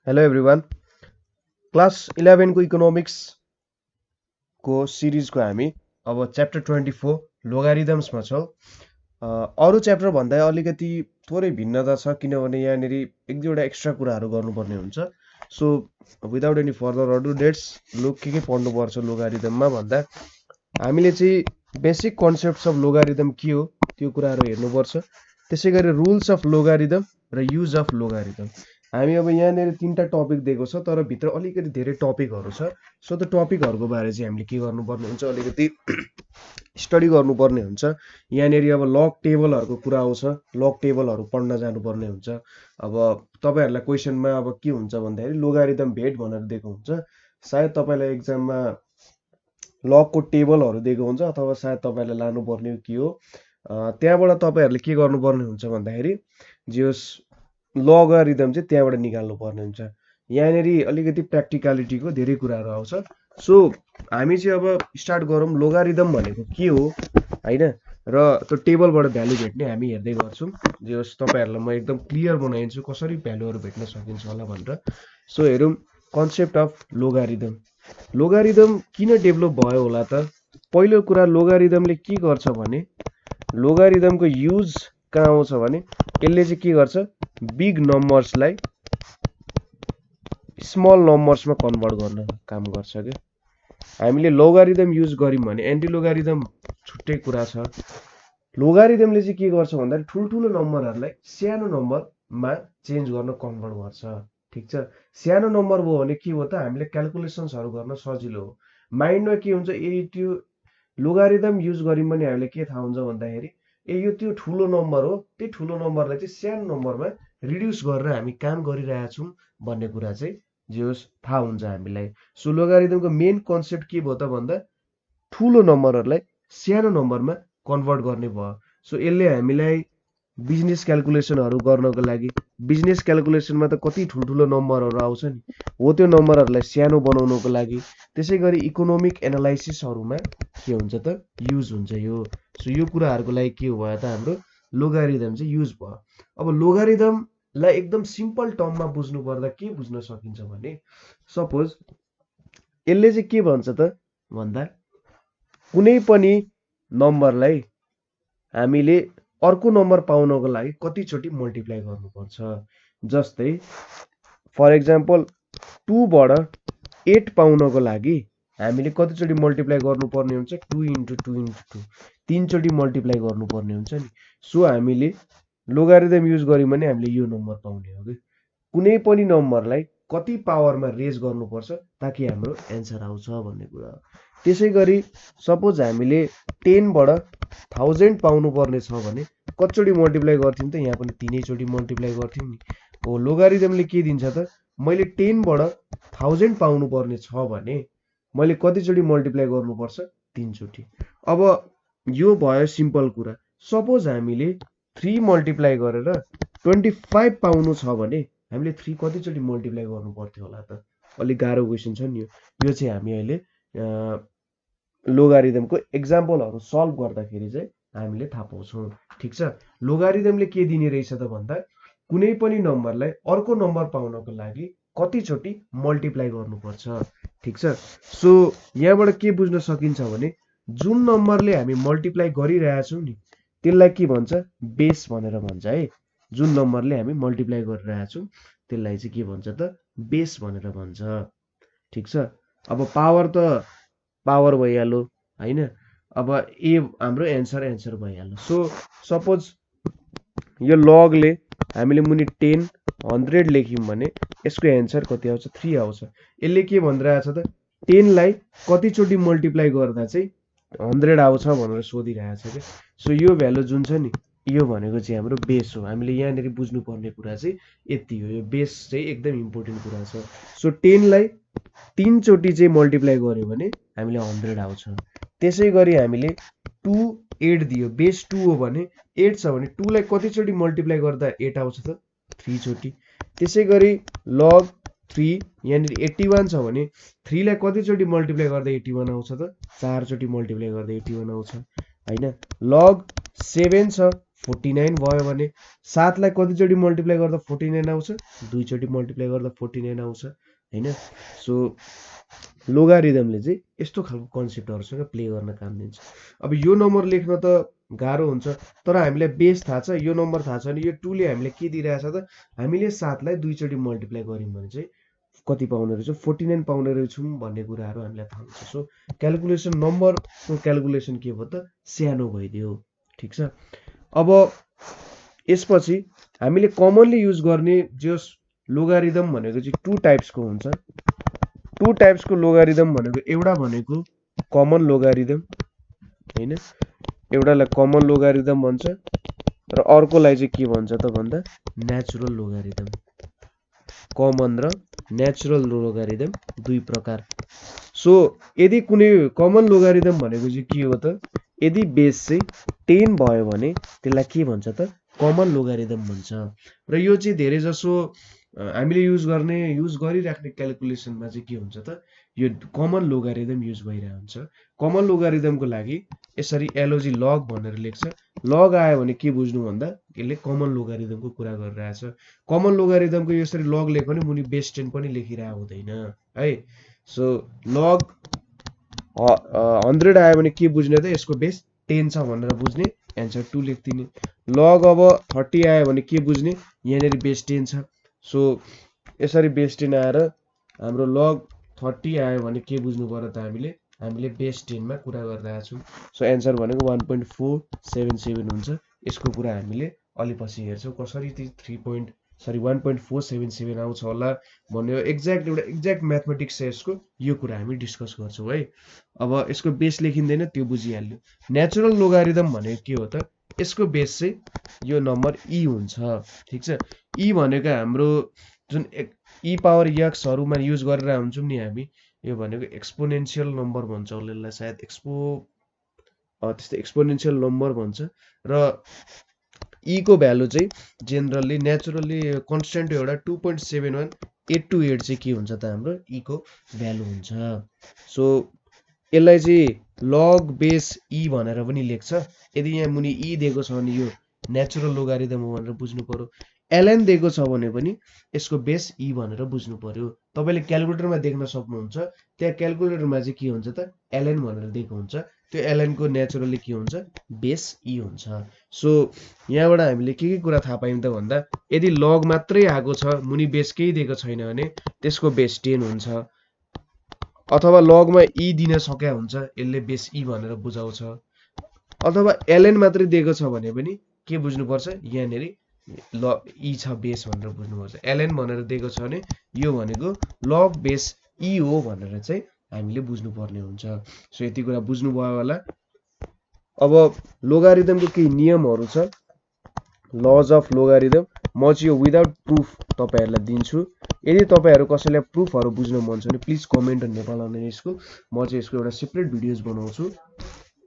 Hello everyone. Class 11 को economics को series को हामी अब च्याप्टर 24 लोगारिदम्समा छौँ। अरू च्याप्टर भन्दा अलिकति थोरै भिन्नता छ किनभने यहाँनिर एक दुईवटा एक्स्ट्रा कुराहरू गर्नुपर्ने हुन्छ। So without any further अडु let's look के पढ्नुपर्छ लोगारिदममा भन्दा हामीले चाहिँ बेसिक कन्सेप्ट्स अफ लोगारिदम के हो त्यो कुराहरू हेर्नुपर्छ। त्यसै गरी रुल्स अफ लोगारिदम र युज अफ लोगारिदम हामी अब यहाँनिर तीनटा टपिक दिएको छ तर भित्र अलिकति धेरै टपिकहरू छ। सो त्यो टपिकहरूको बारे चाहिँ हामीले के गर्नुपर्ने हुन्छ अलिकति स्टडी गर्नुपर्ने हुन्छ। यहाँनिर अब लग टेबलहरूको कुरा आउँछ, लग टेबलहरू पढ्न जानुपर्ने हुन्छ। अब तपाईँहरूलाई क्वेसनमा अब के हुन्छ भन्दाखेरि लोगारिदम भेट भनेर दिएको हुन्छ, सायद तपाईँलाई एक्जाममा लगको टेबलहरू दिएको हुन्छ अथवा सायद तपाईँलाई लानुपर्ने के हो त्यहाँबाट तपाईँहरूले के गर्नुपर्ने हुन्छ भन्दाखेरि जे होस् लोगारिदम चाहिँ त्यहाँबाट निकाल्नु पर्ने हुन्छ। यहाँनिर अलिकति प्र्याक्टिकलिटीको धेरै कुराहरू आउँछ। सो हामी चाहिँ अब स्टार्ट गरौँ लोगारिदम भनेको के हो हैन, र त्यो टेबलबाट भ्यालु भेट्ने हामी हेर्दै गर्छौँ। जे होस् तपाईँहरूलाई म एकदम क्लियर बनाइदिन्छु कसरी भ्यालुहरू भेट्न सकिन्छ होला भनेर। सो हेरौँ कन्सेप्ट अफ लोगारिदम। लोगारिदम किन डेभलप भयो होला त? पहिलो कुरा लोगारिदमले के गर्छ भने लोगारिदमको युज कहाँ आउँछ भने यसले चाहिँ के गर्छ बिग नम्बर्सलाई स्मल नम्बर्समा कन्भर्ट गर्न काम गर्छ के। हामीले लोगारिदम युज गर्यौँ भने एन्टी लोगारिदम छुट्टै कुरा छ। लोगारिदमले चाहिँ के गर्छ भन्दा ठुल्ठुलो नम्बरहरूलाई सानो नम्बरमा चेन्ज गर्न कन्भर्ट गर्छ। ठिक छ, सानो नम्बर भयो भने के हो त हामीले क्यालकुलेसन्सहरू गर्न सजिलो हो। माइन्डमा के हुन्छ त्यो लोगारिदम युज गर्यौँ भने हामीले के थाहा हुन्छ भन्दाखेरि यो त्यो ठुलो नम्बर हो, त्यही ठुलो नम्बरलाई चाहिँ सानो नम्बरमा रिड्युस गरेर हामी काम गरिरहेछौँ भन्ने कुरा चाहिँ जे होस् थाहा हुन्छ हामीलाई। सो लोगारिदमको मेन कन्सेप्ट के भयो त भन्दा ठुलो नम्बरहरूलाई सानो नम्बरमा कन्भर्ट गर्ने भयो। सो यसले हामीलाई बिजनेस क्यालकुलेसनहरू गर्नको लागि बिजनेस क्यालकुलेसनमा त कति ठुल्ठुलो नम्बरहरू आउँछ नि, हो त्यो नम्बरहरूलाई सानो बनाउनको लागि। त्यसै गरी इकोनोमिक एनालाइसिसहरूमा के हुन्छ त युज हुन्छ यो। सो यो कुराहरूको लागि के भयो त हाम्रो लोगारिदम चाहिँ युज भयो। अब लोगारिदमलाई एकदम सिम्पल टर्ममा बुझ्नु पर्दा के बुझ्न सकिन्छ भने सपोज यसले चाहिँ के भन्छ त भन्दा कुनै पनि नम्बरलाई हामीले अर्को नम्बर पाउनको लागि कतिचोटि मल्टिप्लाई गर्नुपर्छ। जस्तै फर एक्जाम्पल 2 बाट 8 पाउनको लागि हामीले कतिचोटि मल्टिप्लाई गर्नुपर्ने हुन्छ 2 × 2 × 2 तीनचोटि मल्टिप्लाई गर्नुपर्ने हुन्छ नि। सो हामीले लोगारिदम युज गर्यौँ भने हामीले यो नम्बर पाउने हो कि कुनै पनि नम्बरलाई कति पावरमा रेज गर्नुपर्छ ताकि हाम्रो एन्सर आउँछ भन्ने कुरा हो। त्यसै गरी सपोज हामीले 10 बाट 1000 पाउनुपर्ने छ भने कतिचोटि मल्टिप्लाई गर्थ्यौँ त यहाँ पनि 3 चोटि मल्टिप्लाई गर्थ्यौँ नि। हो लोगारिदमले के दिन्छ त मैले 10 बाट 1000 पाउनुपर्ने छ भने मैले कतिचोटि मल्टिप्लाई गर्नुपर्छ 3 चोटि। अब यो भयो सिम्पल कुरा। सपोज हामीले 3 मल्टिप्लाई गरेर 25 पाउनु छ भने हामीले 3 कतिचोटि मल्टिप्लाई गर्नु पर्थ्यो होला त? अलिक गाह्रो क्वेसन छ नि यो चाहिँ हामी अहिले लोगारिदमको एक्जाम्पलहरू सल्भ गर्दाखेरि चाहिँ हामीले थाहा पाउँछौँ। ठिक छ, लोगारिदमले के दिने रहेछ त भन्दा कुनै पनि नम्बरलाई अर्को नम्बर पाउनको लागि कतिचोटि मल्टिप्लाई गर्नुपर्छ। ठिक छ, सो यहाँबाट के बुझ्न सकिन्छ भने जुन नम्बरले हामी मल्टिप्लाई गरिरहेछौँ नि त्यसलाई के भन्छ बेस भनेर भन्छ है। जुन नम्बरले हामी मल्टिप्लाई गरिरहेछौँ त्यसलाई चाहिँ के भन्छ त बेस भनेर भन्छ। ठिक छ, अब पावर त पावर भइहाल्यो होइन। अब ए हाम्रो एन्सर भइहाल्यो। सो सपोज यो लगले हामीले मुनि 10 100 लेख्यौँ भने यसको एन्सर कति आउँछ 3 आउँछ। यसले के भनिरहेछ त 10 लाई कतिचोटि मल्टिप्लाई गर्दा चाहिँ 100 आउँछ भनेर सोधिरहेछ क्या। सो यो भ्यालु जुन छ नि यो भनेको चाहिँ हाम्रो बेस हो। हामीले यहाँनिर बुझ्नुपर्ने कुरा चाहिँ यति हो, यो बेस चाहिँ एकदम इम्पोर्टेन्ट कुरा छ। सो 10 लाई 3 चोटि चाहिँ मल्टिप्लाई गर्यो भने हामीले 100 आउँछ। त्यसै गरी हामीले 2 8 दियो, बेस 2 हो भने 8 छ भने 2 लाई कतिचोटि मल्टिप्लाई गर्दा 8 आउँछ त 3 चोटि। त्यसै गरी लग 3 यहाँनिर 81 छ भने 3 लाई कतिचोटि मल्टिप्लाई गर्दा 81 आउँछ त 4 चोटि मल्टिप्लाई गर्दा 81 आउँछ होइन। लग 7 छ 49 भयो भने 7 लाई कतिचोटी मल्टिप्लाई गर्दा 49 आउँछ? 2 चोटी मल्टिप्लाई गर्दा 49 आउँछ हैन? सो लोगारिदमले चाहिँ यस्तो खालको कन्सेप्टहरुसँग प्ले गर्न काम दिन्छ। अब यो नम्बर लेख्न त गाह्रो हुन्छ, तर हामीलाई बेस थाहा छ, यो नम्बर थाहा छ भने यो 2 ले हामीले के दिइरहेछ त? हामीले 7 लाई 2 चोटी मल्टिप्लाई गर्यौं भने चाहिँ कति पाउने रहेछौं? 49 पाउने रहेछौं भन्ने कुराहरु हामीलाई थाहा हुन्छ। सो क्याल्कुलेसन नम्बरको क्याल्कुलेसन के भयो त? सानो भइदियो। ठीक छ? अब यसपछि हामीले कमनली युज गर्ने जो लोगारिदम भनेको चाहिँ 2 टाइप्सको हुन्छ। 2 टाइप्सको लोगारिदम भनेको एउटा भनेको कमन लोगारिदम हैन, एउटालाई कमन लोगारिदम भन्छ र अर्कोलाई चाहिँ के भन्छ त भन्दा नेचुरल लोगारिदम। कमन र नेचुरल लोगारिदम दुई प्रकार। सो यदि कुनै कमन लोगारिदम भनेको चाहिँ के हो त? यदि बेस चाहिँ 10 भयो भने त्यसलाई के भन्छ त? कमन लोगारिदम भन्छ। र यो चाहिँ धेरै जसो हामीले युज गरिराख्ने क्याल्कुलेसनमा चाहिँ के हुन्छ त? यो कमन लोगारिदम युज भइरहेको हुन्छ। कमन लोगारिदमको लागि यसरी एलओजी लग भनेर लेख्छ। लग आयो भने के बुझ्नु भन्दा यसले कमन लोगारिदमको कुरा गरिरहेछ। कमन लोगारिदमको यसरी लग लेख्यो भने मुनि बेस 10 पनि लेखिरहेको हुँदैन है। सो लग 100 आयो भने के बुझ्ने त? यसको बेस 10 छ भनेर बुझ्ने, एन्सर 2 लेख्दिने। लग अब 30 आयो भने के बुझ्ने? यहाँनेरि बेस 10 छ। सो यसरी बेस 10 आएर हाम्रो लग 30 आयो भने के बुझ्नु पर्यो त? हामीले बेस 10 मा कुरा गरिरहेका छौं। सो एन्सर भनेको 1.477 हुन्छ। यसको कुरा हामीले अलि पछि हेर्छौं कसरी ती 1.477 आउँछ होला भन्ने एउटा एक्ज्याक्ट म्याथमेटिक्स छ यसको, यो कुरा हामी डिस्कस गर्छौं है। अब यसको बेस लेखिँदैन त्यो बुझिहाल्यो। नेचुरल लोगारिदम भनेको के हो त? यसको बेस चाहिँ यो नम्बर e हुन्छ। ठीक छ? e भनेको हाम्रो जुन e पावर x हरुमा युज गरेर हुन्छौं नि हामी, यो भनेको एक्सपोनेन्शियल नम्बर भन्छ होला यसलाई, सायद त्यस्तै एक्सपोनेन्शियल नम्बर भन्छ। र e को भ्यालु चाहिँ जेनरली नेचुरली कन्स्टेन्ट एउटा 2.71828 चाहिँ के हुन्छ त? हाम्रो e को भ्यालु हुन्छ। सो यसलाई चाहिँ लग बेस e भनेर पनि लेख्छ। यदि यहाँ मुनि e दिएको छ भने यो नेचुरल लोगारिदम हो भनेर बुझ्नु पर्यो। ln दिएको छ भने पनि यसको बेस e भनेर बुझ्नु पर्यो। तपाईले क्याल्कुलेटरमा देख्न सक्नुहुन्छ, त्यहाँ क्याल्कुलेटरमा चाहिँ के हुन्छ त? ln भनेर दिएको हुन्छ। त्यो ln को नेचुरली के हुन्छ? बेस e हुन्छ। सो यहाँबाट हामीले के कुरा थाहा पायौं त भन्दा यदि लग मात्रै आएको छ, मुनि बेस केही दिएको छैन भने त्यसको बेस 10 हुन्छ। अथवा लगमा e दिन सके हुन्छ, यसले बेस e भनेर बुझाउँछ। अथवा ln मात्रै दिएको छ भने पनि के बुझ्नु पर्छ? यहाँनेरि e छ बेस भनेर बुझ्नु पर्छ। ln भनेर दिएको छ भने यो भनेको लग बेस e हो भनेर चाहिँ हामीले बुझ्नु पर्ने हुन्छ। सो यति कुरा बुझ्नु भयो होला। अब लोगारिदमको केही नियमहरु छ, लज अफ लोगारिदम। म चाहिँ यो विदाउट प्रुफ तपाईहरुलाई दिन्छु। यदि तपाईहरु कसैलाई प्रुफहरु बुझ्न मन छ भने please comment in Nepal on यसको, म चाहिँ यसको एउटा सेपरेट भिडियोज बनाउँछु।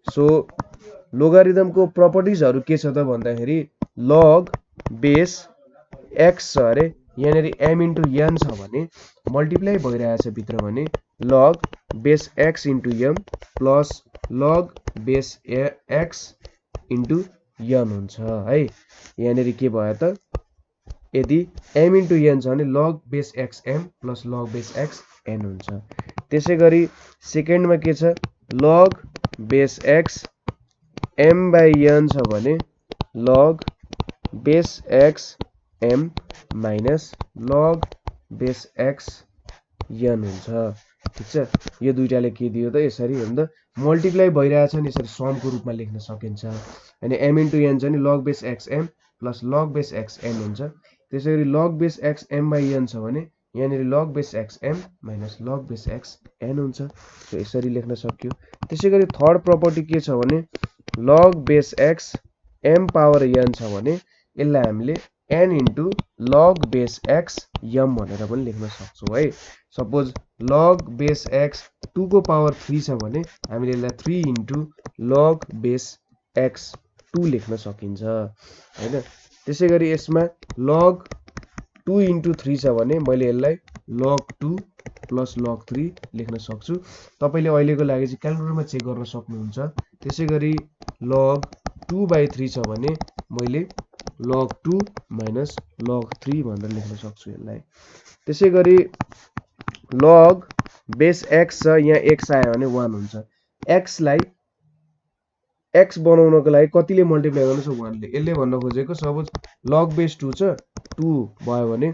सो लोगारिदमको प्रपर्टिजहरु के छ त भन्दाखेरि लग बेस x छ अरे, यहाँनेरि m इन्टु n छ भने मल्टिप्लाई भइरहेछ भित्र भने log base x into m plus log base x into n हुन्छ है। यहाँनेरि के भयो त? यदि m इन्टु n छ भने log base x m plus log base x n हुन्छ। त्यसैगरी सेकेन्डमा के छ? Log base x m by n छ भने log base x m minus log base x n हुन्छ। ठीक छ? यो दुईटाले के दियो त? यसरी भन्दा मल्टिप्लाई भइरहेछ नि, यसरी समको रूपमा लेख्न सकिन्छ। अनि m इन्टु n छ भने log base x m plus log base x n हुन्छ। त्यसैगरी log base x m by n छ भने यहाँनेरि log base x m minus log base x n हुन्छ। सो यसरी लेख्न सक्यो। त्यसैगरी थर्ड प्रपर्टी के छ भने log base x m power n छ भने यसलाई हामीले n into log base x m भनेर पनि लेख्न सक्छौं है। सपोज लग बेस x 2 को पावर 3 छ भने हामीले यसलाई 3 इन्टु लग बेस x 2 लेख्न सकिन्छ हैन। त्यसैगरी यसमा लग 2 इन्टु 3 छ भने मैले यसलाई लग 2 प्लस लग 3 लेख्न सक्छु। तपाईले अहिलेको लागि चाहिँ क्याल्कुलेटरमा चेक गर्न सक्नुहुन्छ। त्यसैगरी लग 2/3 छ भने मैले log 2 minus log 3 भनेर लेख्न सक्छु यसलाई। त्यसै गरी log बेस x छ, यहाँ x आयो भने 1 हुन्छ। x लाई x बनाउनको लागि कतिले मल्टिप्लाई गर्नु छ 1 ले। यसले भन्न खोजेको सपोज log बेस 2 छ 2 भयो भने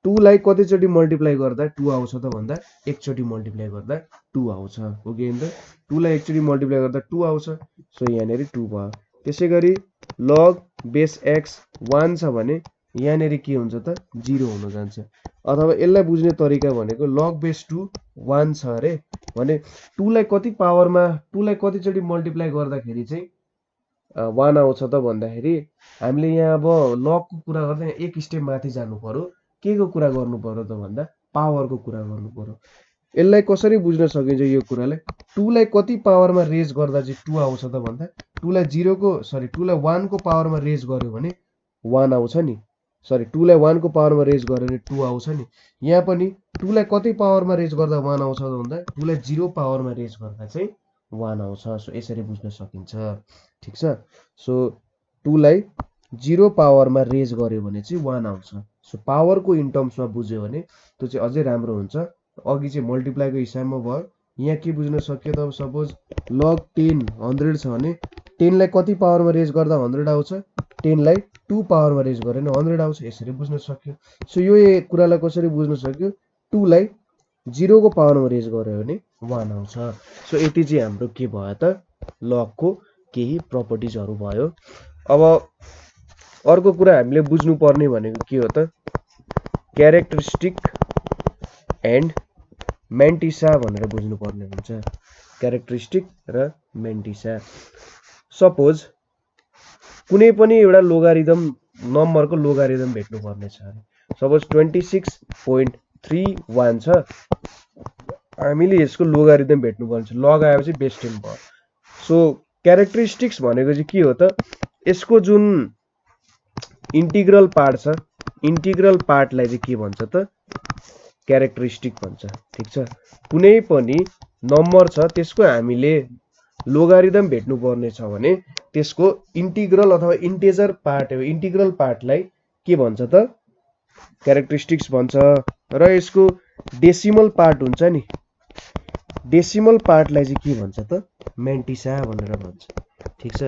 2 लाई कतिचोटी मल्टिप्लाई गर्दा 2 आउँछ त भन्दा एकचोटी मल्टिप्लाई गर्दा 2 आउँछ। हो कि हैन त? 2 लाई एकचोटी मल्टिप्लाई गर्दा 2 आउँछ। सो यहाँनेरि 2 भयो। त्यसै गरी log बेस x 1 छ भने यहाँनेरि के हुन्छ त 0 हुन जान्छ। अथवा यसलाई बुझ्ने तरिका भनेको log बेस 2 1 छ अरे भने 2 लाई कति पावरमा 2 लाई कतिचोटी मल्टिप्लाई गर्दाखेरि चाहिँ 1 आउँछ त भन्दाखेरि हामीले यहाँ अब log को कुरा गर्दा एक स्टेप माथि जानु पर्यो। के को कुरा गर्नु पर्यो त भन्दा पावरको कुरा गर्नु पर्यो। यसलाई कसरी बुझ्न सकिन्छ यो कुरालाई 2 लाई कति पावरमा रेज गर्दा चाहिँ 2 आउँछ त भन्दा 2 लाई 2 लाई 1 को पावरमा रेज गर्यो भने 1 आउँछ नि। 2 लाई 1 को पावरमा रेज गर्यो भने 2 आउँछ नि। यहाँ पनि 2 लाई कति पावरमा रेज गर्दा 1 आउँछ त भन्दा 2 लाई 0 पावरमा रेज गर्दा चाहिँ 1 आउँछ। सो यसरी बुझ्न सकिन्छ। ठीक छ। सो 2 लाई 0 पावरमा रेज गर्यो भने चाहिँ 1 आउँछ। सो पावरको इन टर्म्समा बुझ्यो भने त्यो चाहिँ अझै राम्रो हुन्छ। अघि चाहिँ मल्टिप्लाईको हिसाबमा भयो। यहाँ के बुझ्न सक्यो त सपोज log 10 100 छ भने 10 लाई कति पावरमा रेज गर्दा 100 आउँछ 10 लाई 2 पावरमा रेज गर्यो भने 100 आउँछ। यसरी बुझ्न सक्यो। सो यो कुरालाई कसरी बुझ्न सक्यो 2 लाई 0 को पावरमा रेज गर्यो भने 1 आउँछ। सो यति चाहिँ हाम्रो के भयो त log को केही प्रपर्टिजहरु भयो। अब अर्को कुरा हामीले बुझ्नु पर्ने भनेको के हो त क्यारेक्टरिस्टिक एन्ड मेन्टिसा भनेर बुझ्नु पर्ने हुन्छ। क्यारेक्टरिस्टिक र मेन्टिसा। सपोज कुनै पनि एउटा लोगारिदम नम्बरको लोगारिदम भेट्नु पर्ने छ। सपोज 26.31 छ। हामीले यसको लोगारिदम भेट्नु पर्छ। लग आएपछि बेस 10 भयो। सो क्यारेक्टरिस्टिक्स भनेको चाहिँ के हो त यसको जुन इंटीग्रल पार्ट छ इंटीग्रल पार्टलाई चाहिँ के भन्छ त क्यारेक्टरिस्टिक भन्छ। ठीक छ। कुनै पनि नम्बर छ त्यसको हामीले लोगारिदम भेट्नु पर्ने छ भने त्यसको इंटीग्रल अथवा इंटेजर पार्ट हो इंटीग्रल पार्टलाई के भन्छ त क्यारेक्टरिस्टिक्स भन्छ। र यसको डेसिमल पार्ट हुन्छ नि डेसिमल पार्टलाई चाहिँ के भन्छ त मेन्टिसा भनेर भन्छ। ठीक छ।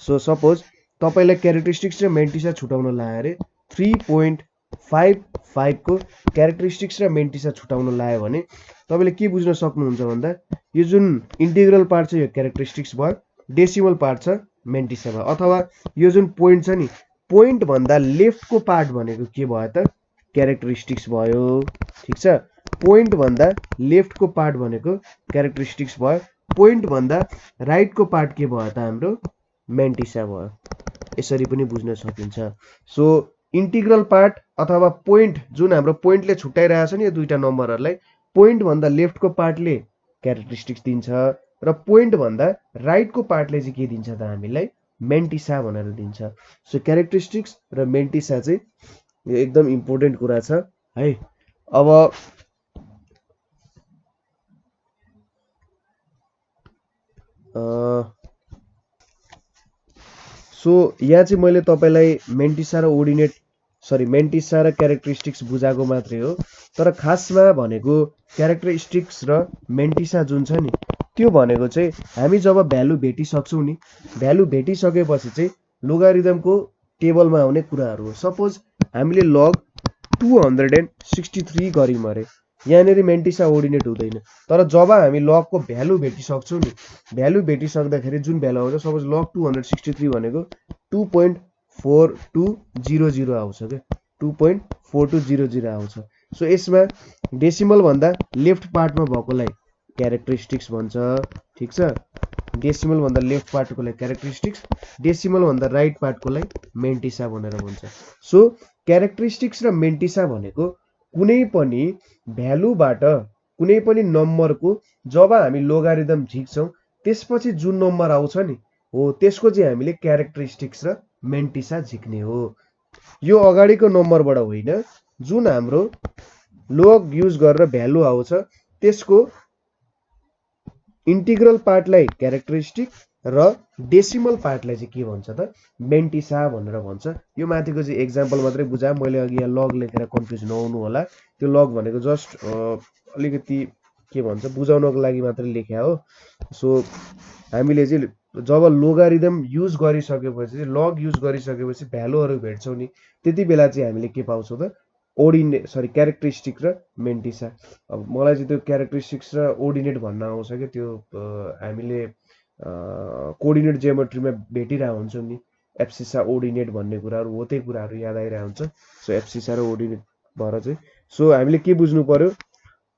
सो सपोज तपाईलाई क्यारेक्टरिस्टिक्स र मेन्टिसा छुटाउन लाए अरे 3.55 को क्यारेक्टरिस्टिक्स र मेन्टिसा छुटाउन लायो भने तपाईले के बुझ्न सक्नुहुन्छ भन्दा यो जुन इंटीग्रल पार्ट छ यो क्यारेक्टरिस्टिक्स भयो डेसिमल पार्ट छ मेन्टिसा भयो। अथवा यो जुन पोइन्ट छ नि पोइन्ट भन्दा लेफ्ट को पार्ट भनेको के भयो त क्यारेक्टरिस्टिक्स भयो। ठीक छ। पोइन्ट भन्दा लेफ्ट को पार्ट भनेको क्यारेक्टरिस्टिक्स भयो। पोइन्ट भन्दा राइट को पार्ट के भयो त हाम्रो मेन्टिसा भयो। यसरी पनि बुझ्न सकिन्छ। सो इंटीग्रल पार्ट अथवा पोइन्ट जुन हाम्रो पोइन्टले छुट्याइरहेछ नि यो दुईटा नम्बरहरुलाई पोइन्ट भन्दा लेफ्ट को पार्टले क्यारेक्टरिस्टिक्स दिन्छ र पोइन्ट भन्दा राइट को पार्टले चाहिँ के दिन्छ त हामीलाई मेन्टिसा भनेर दिन्छ। सो क्यारेक्टरिस्टिक्स र मेन्टिसा चाहिँ यो एकदम इम्पोर्टेन्ट कुरा छ है। अब सो यहाँ चाहिँ मैले तपाईलाई मेन्टिसा र मेन्टिसा र क्यारेक्टरिस्टिक्स बुझाएको मात्रै हो। तर खासमा भनेको क्यारेक्टरिस्टिक्स र मेन्टिसा जुन छ नि त्यो भनेको चाहिँ हामी जब भ्यालु भेटिसक्छौं नि भ्यालु भेटिसकेपछि चाहिँ लोगारिदमको टेबलमा आउने कुराहरु हो। सपोज हामीले log 263 गर्यौं अरे यहाँनेरि मेन्टिसा ओर्डिनेट हुँदैन। तर जब हामी log को भ्यालु भेटिसक्छौं नि भ्यालु भेटिसक्दाखेरि जुन भ्यालु आउँछ सपोज log 263 भनेको 2.4200 आउँछ के 2.4200 आउँछ। सो यसमा डेसिमल भन्दा लेफ्ट पार्टमा भएकोलाई क्यारेक्टरिस्टिक्स भन्छ। ठीक छ। डेसिमल भन्दा लेफ्ट पार्टकोलाई क्यारेक्टरिस्टिक्स डेसिमल भन्दा राइट पार्टकोलाई मेन्टिसा भनेर भन्छ। सो क्यारेक्टरिस्टिक्स र मेन्टिसा भनेको कुनै पनि भ्यालुबाट कुनै पनि नम्बरको जब हामी लोगारिदम झिक्छौं त्यसपछि जुन नम्बर आउँछ नि हो त्यसको चाहिँ हामीले क्यारेक्टरिस्टिक्स र मेन्टिसा झिक्ने हो। यो अगाडिको नम्बरबाट होइन जुन हाम्रो log युज गरेर भ्यालु आउँछ त्यसको इंटीग्रल पार्टलाई क्यारेक्टरिस्टिक र डेसिमल पार्टलाई चाहिँ के भन्छ त मेन्टिसा भनेर भन्छ। यो माथिको चाहिँ एक्जाम्पल मात्रै बुझाएँ मैले, अघि यहाँ लग लेखेर कन्फ्युज नहुनु होला। त्यो लग भनेको जस्ट अलिकति के भन्छ बुझाउनको लागि मात्रै लेखे हो। सो हामीले चाहिँ जब लोगारिदम युज गरिसकेपछि लग युज गरिसकेपछि भ्यालुहरू भेट्छौँ नि, त्यति बेला चाहिँ हामीले के पाउँछौँ त क्यारेक्टरिस्टिक र मेन्टिसा। अब मलाई चाहिँ त्यो क्यारेक्टरिस्टिक्स र ओर्डिनेट भन्न आउँछ कि त्यो हामीले कोअर्डिनेट जियोमेट्रीमा भेटिरहेको हुन्छौँ नि, एब्सिसा ओर्डिनेट भन्ने कुराहरू हो, त्यही कुराहरू याद आइरहेको हुन्छ। सो एब्सिसा र ओर्डिनेट भएर चाहिँ सो हामीले के बुझ्नु पर्यो,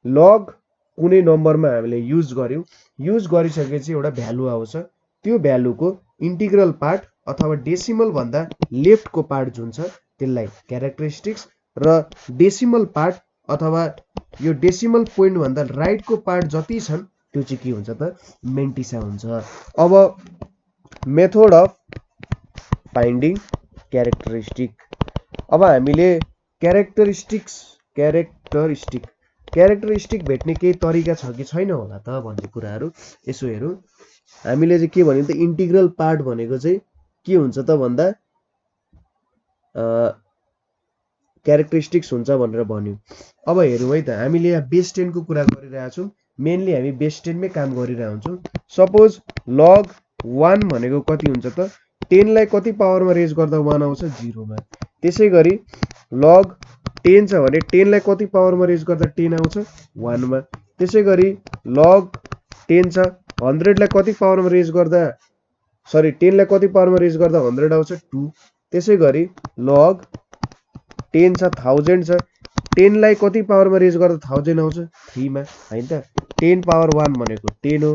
लग कुनै नम्बरमा हामीले युज गर्यौँ, युज गरिसकेपछि एउटा भ्यालु आउँछ, त्यो भ्यालुको इन्टिग्रल पार्ट अथवा डेसिमल भन्दा लेफ्टको पार्ट जुन छ त्यसलाई क्यारेक्टरिस्टिक्स र डेसिमल पार्ट अथवा यो डेसिमल पोइन्ट भन्दा राइटको पार्ट जति छन् त्यो चाहिँ के हुन्छ त मेन्टिसा हुन्छ। अब मेथड अफ फाइन्डिङ क्यारेक्टरिस्टिक। अब हामीले क्यारेक्टरिस्टिक भेट्ने केही तरिका छ कि छैन होला त भन्ने कुराहरू यसो हेरौँ। हामीले चाहिँ के भन्यौँ त इन्टिग्रल पार्ट भनेको चाहिँ के हुन्छ त भन्दा क्यारेक्टरिस्टिक्स हुन्छ भनेर भन्यौँ। अब हेरौँ है त, हामीले यहाँ बेस 10 को कुरा गरिरहेको छौँ, मेनली हामी बेस 10 मै काम गरिरहेको हुन्छौँ। सपोज लग 1 भनेको कति हुन्छ त 10 लाई कति पावरमा रेज गर्दा 1 आउँछ 0 मा। त्यसै गरी लग 10 छ भने 10 लाई कति पावरमा रेज गर्दा 10 आउँछ 1 मा। त्यसै गरी लग 10 छ 100 लाई कति पावरमा रेज गर्दा 10 लाई कति पावरमा रेज गर्दा 100 आउँछ 2। त्यसै गरी लग 10 छ 1000 छ 10 लाई कति पावरमा रेज गर्दा 1000 आउँछ 3 मा हैन त। 10 पावर 1 भनेको 10 हो,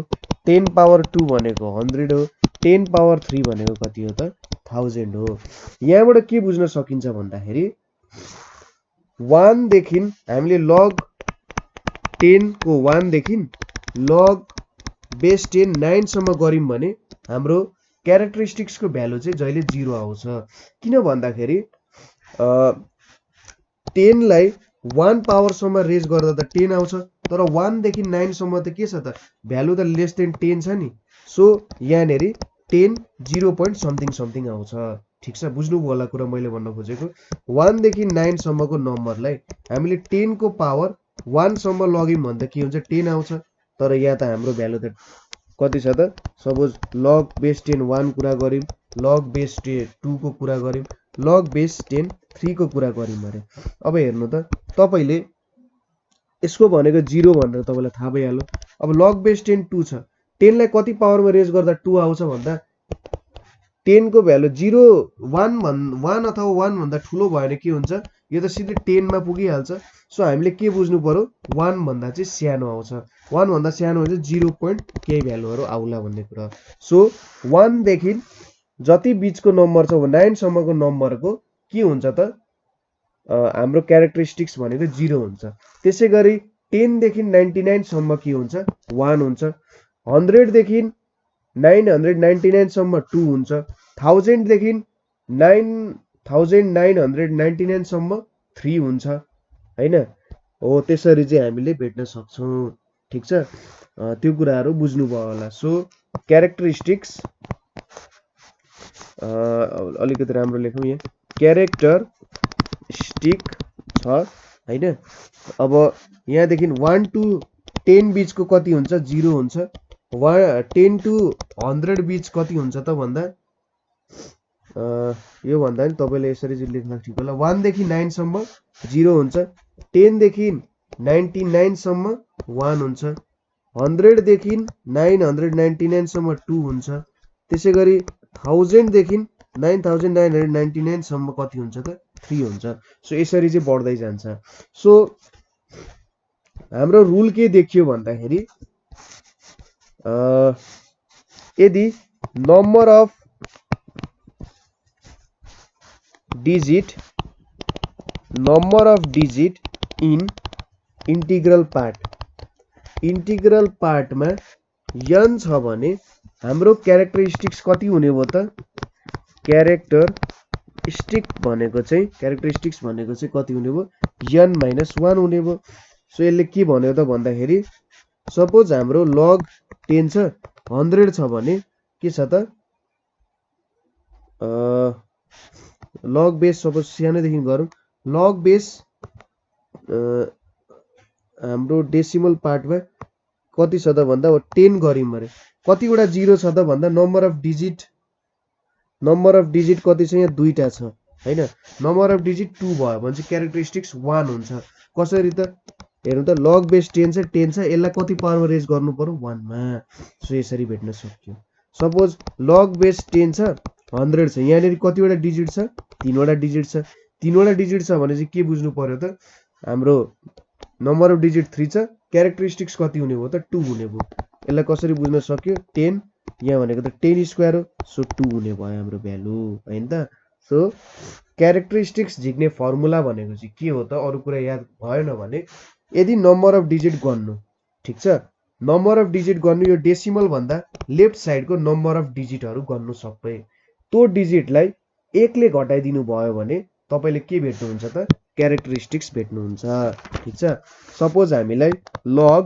10 पावर 2 भनेको 100 हो, 10 पावर 3 भनेको कति हो त 1000 हो। यहाँबाट के बुझ्न सकिन्छ भन्दाखेरि 1 देखि हामीले लग 10 को 1 देखि लग बेस 10 9 सम्म गर्यौं भने हाम्रो क्यारेक्टरिस्टिक्स को भ्यालु चाहिँ जहिले 0 आउँछ। किन भन्दाखेरि 10 लाई 1 पावर सम्म रेज गर्दा त 10 आउँछ, तर 1 देखि 9 सम्म त के छ त भ्यालु त लेस देन 10 छ नि। सो यहाँनेरि 10 0 पोइन्ट समथिङ आउँछ। ठीक छ, बुझ्नुभयो होला कुरा मैले भन्न खोजेको। 1 देखि 9 सम्मको नम्बरलाई हामीले 10 को पावर 1 सम्म लग्यौं भन्दा के हुन्छ 10 आउँछ, तर यहाँ त हाम्रो भ्यालु त कति छ त सपोज लग बेस 10 1 कुरा गर्यौं, लग बेस 2 को कुरा गर्यौं, लग बेस 10 3 को कुरा गर्यौं अरे। अब हेर्नु त तपाईले यसको भनेको 0 भनेर तपाईलाई थाहा भइहाल्यो। अब लग बेस 10 2 छ, 10 लाई कति पावरमा रेज गर्दा 2 आउँछ भन्दा 10 को भ्यालु 0 1 अथवा 1 भन्दा ठुलो भयो भने के हुन्छ, यो त सिधै 10 मा पुगिहाल्छ। सो हामीले के बुझ्नु पर्यो 1 भन्दा चाहिँ सानो आउँछ, 1 भन्दा सानो भने 0 पोइन्ट केही भ्यालुहरु आउला भन्ने कुरा। सो 1 देखि जति बीचको नम्बर छ 9 सम्मको नम्बरको के हुन्छ त हाम्रो क्यारेक्टरिस्टिक्स भनेको 0 हुन्छ। त्यसै गरी 10 देखि 99 सम्म के हुन्छ 1 हुन्छ, 100 देखि 999 सम्म 2 हुन्छ, 1000 देखि 9999 सम्म 3 हुन्छ हैन हो। त्यसरी चाहिँ हामीले भेट्न सक्छौं। ठीक छ, त्यो कुराहरु बुझ्नु भयो होला। सो क्यारेक्टरिस्टिक्स अलिकति राम्रो लेखौं यहाँ, क्यारेक्टरिस्टिक छ हैन। अब यहाँ देखि 1 टु 10 बीचको कति हुन्छ 0 हुन्छ, 10 टु 100 बीच कति हुन्छ त भन्दा यो भन्दा नि तपाईले यसरी चाहिँ लेख्न ठिक होला। 1 देखि 9 सम्म 0 हुन्छ, 10 देखि 99 सम्म 1 हुन्छ, 100 देखि 999 सम्म 2 हुन्छ, त्यसै गरी 1000 देखि 9999 सम्म कति हुन्छ त 3 हुन्छ। सो यसरी चाहिँ बढ्दै जान्छ। सो हाम्रो रुल के देखियो भन्दाखेरि यदि number of digit in integral पार्टमा n छ भने हाम्रो क्यारेक्टरिस्टिक्स कति हुने भयो त क्यारेक्टरिस्टिक्स भनेको चाहिँ कति हुने भयो n - 1 हुने भयो। सो यसले के भन्यो त भन्दाखेरि सपोज हाम्रो लग 10 छ 100 छ भने के छ त लग बेस सपोज सानोदेखि गरौँ लग बेस हाम्रो डेसिमल पार्टमा कति छ त भन्दा 10 गऱ्यौँ अरे कतिवटा जिरो छ त भन्दा नम्बर अफ डिजिट कति छ यहाँ दुईटा छ हैन नम्बर अफ डिजिट 2 भयो भने चाहिँ क्यारेक्टरिस्टिक्स 1 हुन्छ कसरी त हेर्नु त लग बेस 10 छ यसलाई कति पावरमा रेज गर्नु पर्यो 1 मा सो यसरी भेट्न सक्यो सपोज लग बेस 10 छ 100 छ यहाँनेरि कतिवटा डिजिट छ 3 वटा डिजिट छ 3 वटा डिजिट छ भने चाहिँ के बुझ्नु पर्यो त हाम्रो नम्बर अफ डिजिट 3 छ क्यारेक्टरिस्टिक्स कति हुने भयो त 2 हुने भयो यसलाई कसरी बुझ्न सक्यो 10 यहाँ भनेको त 10 स्क्वायर हो सो 2 हुने भयो हाम्रो भ्यालु हैन त सो क्यारेक्टरिस्टिक्स झिक्ने फर्मुला भनेको चाहिँ के हो त अरु कुरा याद भएन भने यदि नम्बर अफ डिजिट गर्नु ठीक छ नम्बर अफ डिजिट गर्नु यो डेसिमल भन्दा लेफ्ट साइडको नम्बर अफ डिजिटहरु गर्नु सबै त्यो डिजिटलाई 1 ले घटाइदिनु भयो भने तपाईले के भेट्नुहुन्छ त क्यारेक्टरिस्टिक्स भेट्नुहुन्छ ठीक छ सपोज हामीलाई log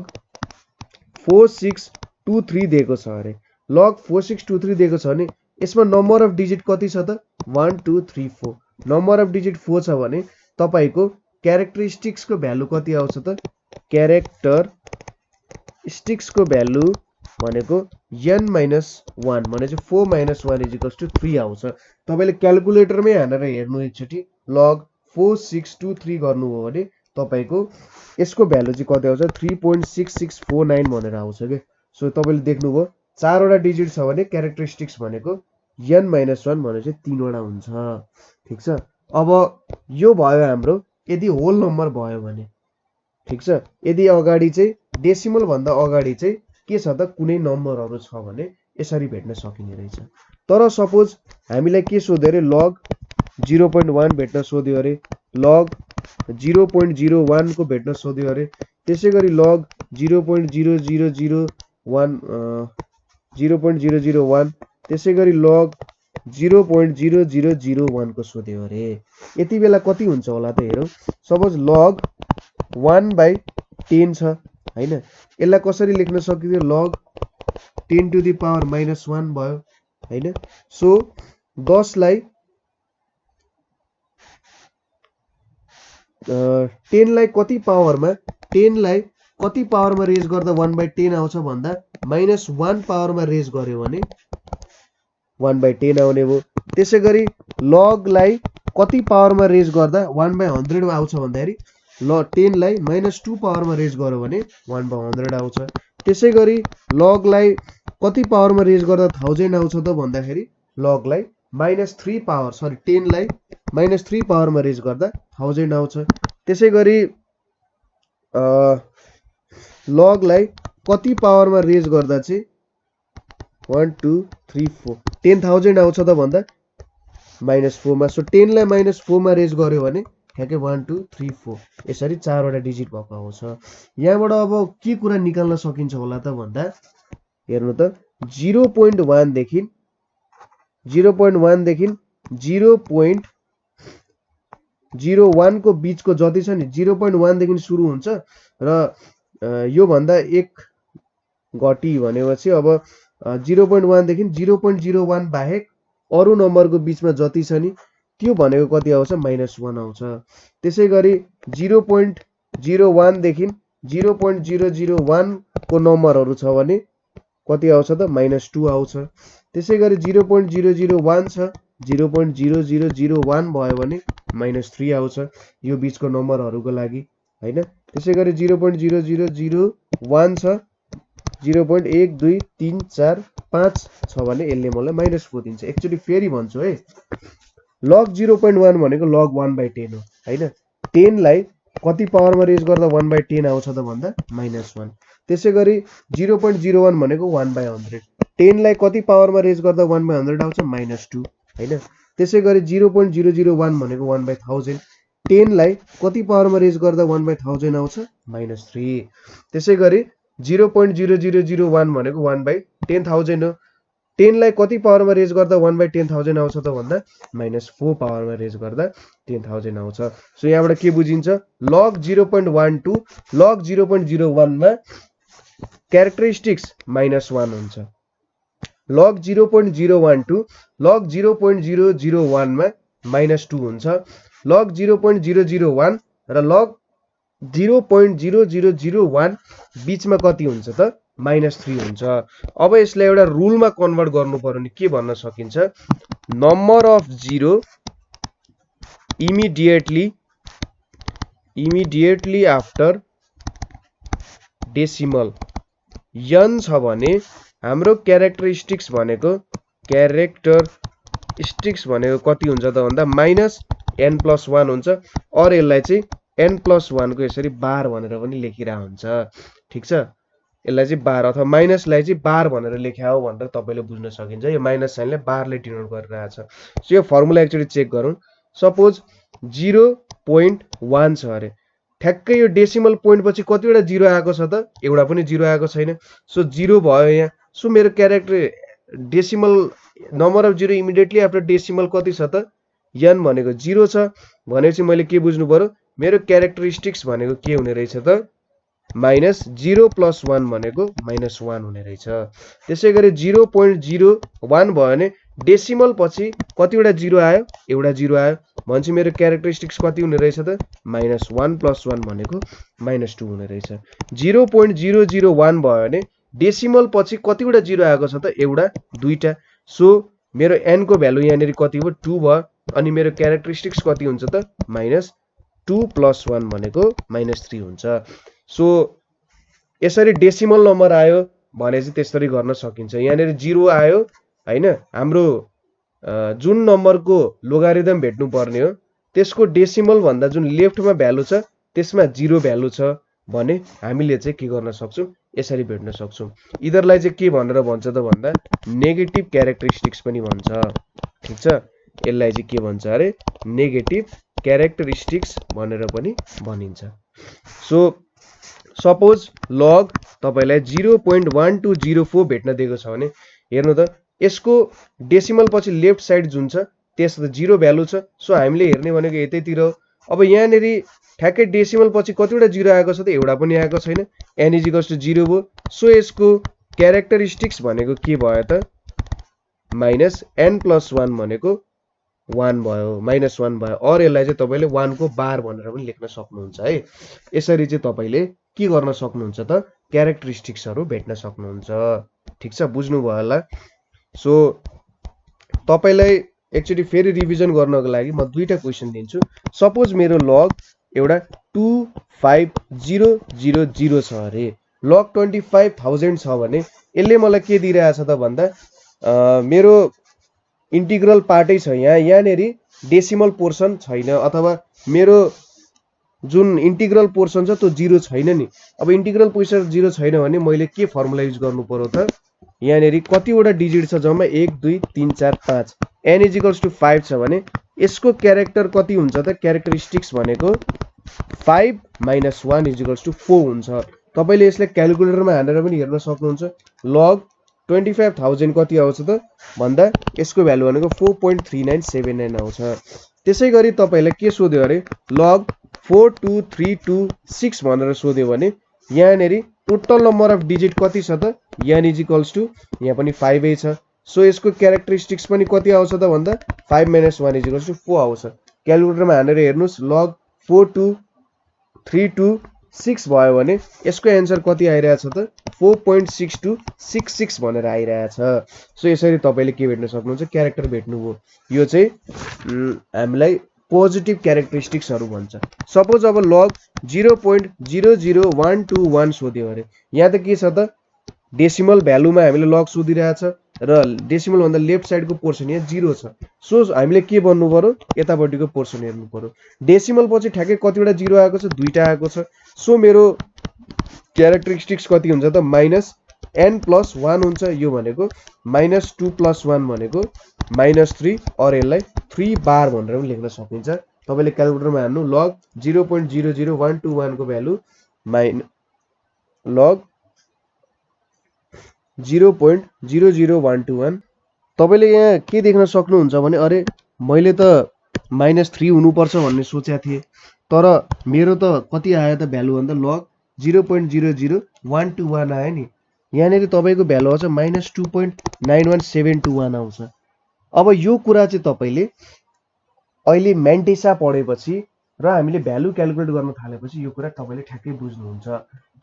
4623 दिएको छ अरे log 4623 दिएको छ भने यसमा नम्बर अफ डिजिट कति छ त 1 2 3 4 नम्बर अफ डिजिट 4 छ भने तपाईको क्यारेक्टरिस्टिक्स को भ्यालु कति आउँछ त क्यारेक्टरिस्टिक्स को भ्यालु भनेको n - 1 भने चाहिँ 4 - 1 = 3 आउँछ तपाईले क्याल्कुलेटरमै हानेर हेर्नु एकचोटी log 4623 गर्नु हो भने तपाईको यसको भ्यालु चाहिँ कति आउँछ 3.6649 भनेर आउँछ के सो तपाईले देख्नुभयो 4 वटा डिजिट छ भने क्यारेक्टरिस्टिक्स भनेको n - 1 भने चाहिँ 3 वटा हुन्छ ठीक छ अब यो भयो हाम्रो यदि होल नम्बर भयो भने ठीक छ यदि अगाडि चाहिँ डेसिमल भन्दा अगाडि चाहिँ के छ त कुनै नम्बरहरु छ भने यसरी भेट्न सकिने रहेछ तर सपोज हामीलाई के सोध्यो रे log 0.1 भेट्न सोध्यो अरे log 0.01 को भेट्न सोध्यो अरे त्यसैगरी log 0.001 त्यसैगरी log 0.0001 को सोध्यो अरे यति बेला कति हुन्छ होला त हेरौं सपोज log 1/10 छ हैन यसलाई कसरी लेख्न सकिन्छ log 10 to the power -1 भयो हैन सो 10 लाई 10 लाई कति पावरमा रेज गर्दा 1/10 आउँछ भन्दा -1 पावरमा रेज गर्यो भने 1/10 आउने भयो त्यसैगरी log लाई कति पावरमा रेज गर्दा 1/100 आउँछ भन्दाखेरि 10 लाई -2 पावरमा रेज गर्यो भने 1/100 आउँछ त्यसैगरी log लाई कति पावरमा रेज गर्दा 1000 आउँछ त भन्दाखेरि log लाई -3 पावर सरी 10 लाई -3 पावरमा रेज गर्दा 1000 आउँछ त्यसैगरी log लाई कति पावरमा रेज गर्दा चाहिँ 1 2 3 4 10000 आउँछ त भन्दा -4 मा सो 10 लाई -4 मा रेज गर्यो भने ठ्याक्कै 1 2 3 4 यसरी 4 वटा डिजिट भएको आउँछ यहाँबाट अब के कुरा निकाल्न सकिन्छ होला त भन्दा हेर्नु त 0.1 देखि 0.01 को बीचको जति छ नि 0.1 देखि सुरु हुन्छ र यो भन्दा एक घटी भनेपछि अब 0.1 देखि 0.01 बाहेक अरु नम्बरको बीचमा जति छ नि त्यो भनेको कति आउँछ -1 आउँछ त्यसैगरी 0.01 देखि 0.001 को नम्बरहरु छ भने कति आउँछ त -2 आउँछ त्यसैगरी 0.001 छ 0.0001 भयो भने -3 आउँछ यो बीचको नम्बरहरुको लागि हैन त्यसैगरी 0.0001 छ 0.1 2 3 4 5 छ भने यसले मलाई -4 दिन्छ एक्चुअली फेरि भन्छु है log 0.1 भनेको log 1/10 हो हैन 10 लाई कति पावरमा रेज गर्दा 1/10 आउँछ त भन्दा -1 त्यसैगरी 0.01 भनेको 1/100 10 लाई कति पावरमा रेज गर्दा 1/100 आउँछ -2 हैन त्यसैगरी 0.001 भनेको 1/1000 10 लाई कति पावरमा रेज गर्दा 1/1000 आउँछ -3 त्यसैगरी 0.0001 भनेको 1/10000 हो 10 लाई कति पावरमा रेज गर्दा 1/10000 आउँछ त भन्दा -4 पावरमा रेज गर्दा 10000 आउँछ सो यहाँबाट के बुझिन्छ log 0.1 to log 0.01 मा क्यारेक्टरिस्टिक्स -1 हुन्छ लग 0.012 लग 0.001 मा -2 हुन्छ। लग 0.001 र लग 0.0001 बीचमा कति हुन्छ त -3 हुन्छ। अब यसलाई एउटा रुलमा कन्भर्ट गर्नु पर्यो भने के भन्न सकिन्छ, number of zero immediately after decimal n छ भने हाम्रो क्यारेक्टरिस्टिक्स भनेको कति हुन्छ त भन्दा -n+1 हुन्छ। और यसलाई चाहिँ n+1 को यसरी बार भनेर पनि लेखिरा हुन्छ। ठीक छ, यसलाई चाहिँ बार अथवा माइनसलाई चाहिँ बार भनेर लेख्या हो भनेर तपाईले बुझ्न सकिन्छ। यो माइनस साइनले बारले डिनोट गरिरहेछ। सो यो फर्मुला एकचोटी चेक गरौँ। सपोज 0.1 छ अरे, ठ्याक्कै यो डेसिमल पोइन्ट पछि कतिवटा जिरो आएको छ त, एउटा पनि जिरो आएको छैन। सो 0 भयो यहाँ। सो मेरो character decimal number of zero immediately after decimal कति छ त, n भनेको 0 छ भनेपछि मैले के बुझ्नु पर्यो, मेरो क्यारेक्टरिस्टिक्स भनेको के हुने रहेछ त -0+1 भनेको -1 हुने रहेछ। त्यसैगरी 0.01 भयो भने डेसिमल पछि कतिवटा जिरो आयो, एउटा जिरो आयो भनेपछि मेरो क्यारेक्टरिस्टिक्स कति हुने रहेछ त -1+1 भनेको -2 हुने रहेछ। 0.001 भयो भने डेसिमल पछि कतिवटा जिरो आएको छ त, एउटा दुईटा। सो मेरो n को भ्यालु यहाँनिर कति भयो 2 भयो। अनि मेरो क्यारेक्टरिस्टिक्स कति हुन्छ त -2+1 भनेको -3 हुन्छ। सो यसरी डेसिमल नम्बर आयो भने चाहिँ त्यसरी गर्न सकिन्छ। यहाँनिर 0 आयो हैन, हाम्रो जुन नम्बरको लोगारिदम भेट्नु पर्ने हो त्यसको डेसिमल भन्दा जुन लेफ्टमा भ्यालु छ त्यसमा 0 भ्यालु छ भने हामीले चाहिँ के गर्न सक्छौं, यसरी भेट्न सक्छौं। इदरलाई चाहिँ के भनेर भन्छ त भन्दा नेगेटिभ क्यारेक्टरिस्टिक्स पनि भन्छ। ठीक छ, यसलाई चाहिँ के भन्छ अरे नेगेटिभ क्यारेक्टरिस्टिक्स भनेर पनि भनिन्छ। सो सपोज लग तपाईलाई 0.1204 भेट्न दिएको छ भने हेर्नु त, यसको डेसिमल पछि लेफ्ट साइड जुन छ त्यस त 0 भ्यालु छ। सो हामीले हेर्ने भनेको यतैतिर हो। अब यहाँनिर ठ्याक्कै डेसिमल पछि कतिवटा जिरो आएको छ त, एउटा पनि आएको छैन, n = 0 भयो। सो यसको क्यारेक्टरिस्टिक्स भनेको के भयो त -n+1 भनेको 1 भयो, -1 भयो। और यसलाई चाहिँ तपाईले 1 को बार भनेर पनि लेख्न सक्नुहुन्छ है। यसरी चाहिँ तपाईले के गर्न सक्नुहुन्छ त क्यारेक्टरिस्टिक्सहरु भेट्न सक्नुहुन्छ। ठीक छ, बुझ्नु भयो होला। सो तपाईलाई एकचोटी फेरि रिभिजन गर्नको लागि म दुईटा क्वेशन दिन्छु। सपोज मेरो लग एउटा 25000 छ अरे, लग 25000 छ भने यसले मलाई के दिइरहेछ त भन्दा मेरो इंटीग्रल पार्टै छ यहाँ, यहाँनेरि डेसिमल पोर्सन छैन अथवा मेरो जुन इंटीग्रल पोर्सन छ त्यो 0 छैन नि। अब इंटीग्रल पोर्सन 0 छैन भने मैले के फर्मुला युज गर्नु पर्यो त, यहाँनेरि कतिवटा डिजिट छ जम्मा 1 2 3 4 5, n = 5 छ भने यसको क्यारेक्टर कति हुन्छ त, क्यारेक्टरिस्टिक्स भनेको 5 - 1 = 4 हुन्छ। तपाईले यसले क्याल्कुलेटरमा हालेर पनि हेर्न सक्नुहुन्छ। लग 25000 कति आउँछ त भन्दा यसको भ्यालु भनेको 4.3979 आउँछ। त्यसैगरी तपाईलाई के सोध्यो अरे लग 42326 भनेर सोध्यो भने यहाँनेरि टोटल नम्बर अफ डिजिट कति छ त, n = यहाँ पनि 5 नै छ। सो यसको क्यारेक्टरिस्टिक्स पनि कति आउँछ त भन्दा 5 - 1 = 4 आउँछ। क्याल्कुलेटरमा हालेर हेर्नुस्, लग 42326 भयो भने यसको आन्सर कति आइरहेछ त 4.6266 भनेर आइरहेछ। सो यसरी तपाईले के भेट्न सक्नुहुन्छ, क्यारेक्टर भेट्नुभयो। यो चाहिँ हामीलाई पोजिटिभ क्यारेक्टरिस्टिक्सहरु भन्छ। सपोज अब लग 0.00121 सोध्यो अरे, यहाँ त के छ त डेसिमल भ्यालुमा हामीले लग सोधिरहेछ र डेसिमल भन्दा लेफ्ट साइडको पोर्सन यहाँ 0 छ। सो हामीले के भन्नु पर्यो, यतापट्टिको पोर्सन हेर्नु पर्यो। डेसिमल पछि ठ्याक्कै कतिवटा 0 आएको छ, दुईटा आएको छ। सो मेरो क्यारेक्टरिस्टिक्स कति हुन्छ त -n+1 हुन्छ। यो भनेको -2+1 भनेको -3 और यसलाई 3 बार भनेर पनि लेख्न सकिन्छ। तपाईले क्याल्कुलेटरमा हाल्नु, लग 0.00121 को भ्यालु लग 0.00121। तपाईले यहाँ के देख्न सक्नुहुन्छ भने अरे मैले त -3 हुनुपर्छ भन्ने सोचेको थिए, तर मेरो त कति आयो त भ्यालु भन्दा लग 0.00121 आयो नि। यहाँनिर तपाईँको भ्यालु आउँछ -2.91721 आउँछ। अब यो कुरा चाहिँ तपाईँले अहिले मेन्टिसा पढेपछि र हामीले भ्यालु क्यालकुलेट गर्न थालेपछि यो कुरा तपाईँले ठ्याक्कै बुझ्नुहुन्छ।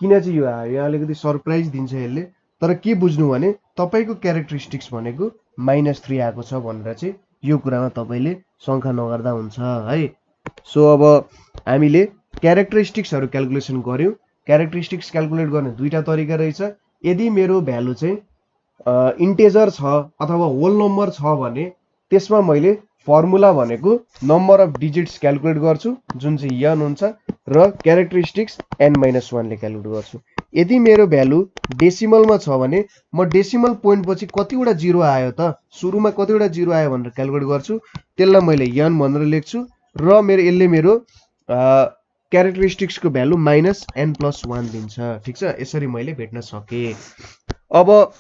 किन चाहिँ यो आयो, यहाँ अलिकति सरप्राइज दिन्छ यसले। तर के बुझ्नु भने तपाईँको क्यारेक्टरिस्टिक्स भनेको -3 आएको छ भनेर चाहिँ यो कुरामा तपाईँले शङ्का नगर्दा हुन्छ है। सो अब हामीले क्यारेक्टरिस्टिक्सहरू क्यालकुलेसन गर्यौँ। क्यारेक्टरिस्टिक्स क्यालकुलेट गर्ने दुईटा तरिका रहेछ। यदि मेरो भ्यालु चाहिँ इन्टेजर छ अथवा होल नम्बर छ भने त्यसमा मैले फर्मुला भनेको नम्बर अफ डिजिट्स क्यालकुलेट गर्छु जुन चाहिँ n हुन्छ र क्यारेक्टरिस्टिक्स n-1 ले क्यालकुलेट गर्छु। यदि मेरो भ्यालु डेसिमलमा छ भने म डेसिमल पोइन्ट पछि कतिवटा जिरो आयो त, सुरुमा कतिवटा जिरो आयो भनेर क्यालकुलेट गर्छु। त्यसलाई मैले n भनेर लेख्छु र यसले मेरो क्यारेक्टरिस्टिक्सको भ्यालु -n+1 दिन्छ। ठिक छ, यसरी मैले भेट्न सकेँ। अब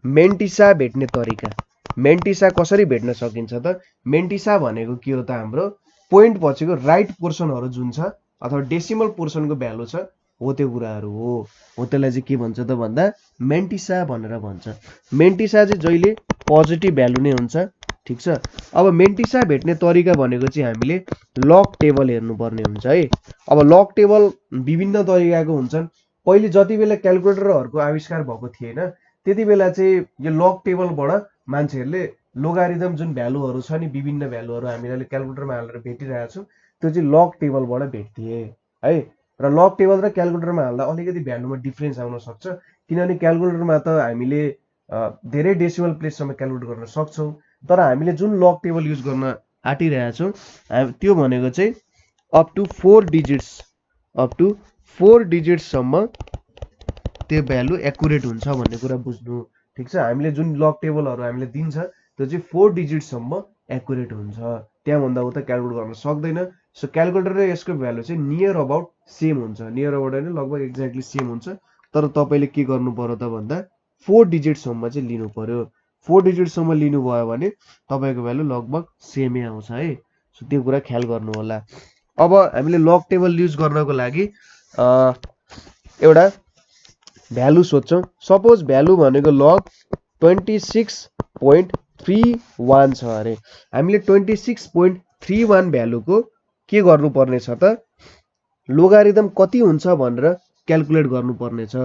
मेन्टिसा भेट्ने तरिका, मेन्टिसा कसरी भेट्न सकिन्छ त? मेन्टिसा भनेको के हो त? हाम्रो पोइन्ट पछिको राइट पोर्सनहरू जुन छ अथवा डेसिमल पोर्सनको भ्यालु छ हो त्यो कुराहरू हो त्यसलाई चाहिँ के भन्छ त भन्दा मेन्टिसा भनेर भन्छ। मेन्टिसा चाहिँ जहिले पोजिटिभ भ्यालु नै हुन्छ। ठिक छ, अब मेन्टिसा भेट्ने तरिका भनेको चाहिँ हामीले लग टेबल हेर्नुपर्ने हुन्छ है। अब लग टेबल विभिन्न तरिकाको हुन्छन्। पहिले जति बेला क्यालकुलेटरहरूको आविष्कार भएको थिएन त्यति बेला चाहिँ यो लग टेबलबाट मान्छेहरूले लोगारिदम जुन भ्यालुहरू छ नि, विभिन्न भ्यालुहरू हामीले क्यालकुलेटरमा हालेर भेटिरहेको छौँ त्यो चाहिँ लग टेबलबाट भेट्थे है। र लग टेबल र क्यालकुलेटरमा हाल्दा अलिकति भ्यालुमा डिफ्रेन्स आउन सक्छ, किनभने क्यालकुलेटरमा त हामीले धेरै डेसिमल प्लेससम्म क्यालकुलेट गर्न सक्छौँ। तर हामीले जुन लग टेबल युज गर्न आँटिरहेछौँ त्यो भनेको चाहिँ अप टु 4 डिजिट्ससम्म त्यो भ्यालु एकुरेट हुन्छ भन्ने कुरा बुझ्नु। ठिक छ, हामीले जुन लग टेबलहरू हामीले दिन्छ त्यो चाहिँ 4 डिजिट्ससम्म एकुरेट हुन्छ, त्यहाँभन्दा उता क्यालकुलेट गर्न सक्दैन। सो क्यालकुलेटर र यसको भ्यालु चाहिँ नियर अबाउट सेम हुन्छ, नियर अबाउट होइन लगभग एक्ज्याक्टली सेम हुन्छ। तर तपाईँले के गर्नु पर्यो त भन्दा 4 डिजिटसम्म चाहिँ लिनु पर्यो। 4 डिजिटसम्म लिनुभयो भने तपाईँको भ्यालु लगभग सेमै आउँछ है। सो त्यो कुरा ख्याल गर्नु होला। अब हामीले लग टेबल युज गर्नको लागि एउटा भ्यालु सोध्छौँ। सपोज भ्यालु भनेको लग 26.31 छ अरे। हामीले 26.31 भ्यालुको के गर्नुपर्ने छ त, लोगारिदम कति हुन्छ भनेर क्यालकुलेट गर्नुपर्ने छ।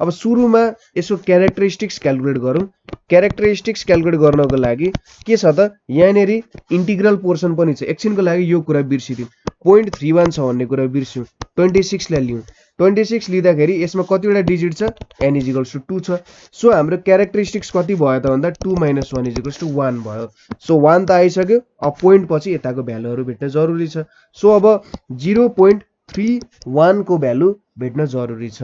अब सुरुमा यसको क्यारेक्टरिस्टिक्स क्यालकुलेट गरौँ। क्यारेक्टरिस्टिक्स क्यालकुलेट गर्नको लागि के छ त, यहाँनिर इन्टिग्रल पोर्सन पनि छ। एकछिनको लागि यो कुरा बिर्सिदिउँ, 0.31 छ भन्ने कुरा बिर्स्यौँ, 26 लाई लिउँ। 26 लिँदाखेरि यसमा कतिवटा डिजिट छ, n = 2 छ। सो हाम्रो क्यारेक्टरिस्टिक्स कति भयो त भन्दा 2 - 1 = 1 भयो। सो 1 त आइसक्यो। अब पोइन्ट पछि यताको भ्यालुहरू भेट्न जरुरी छ। सो अब 0.31 को भ्यालु भेट्न जरुरी छ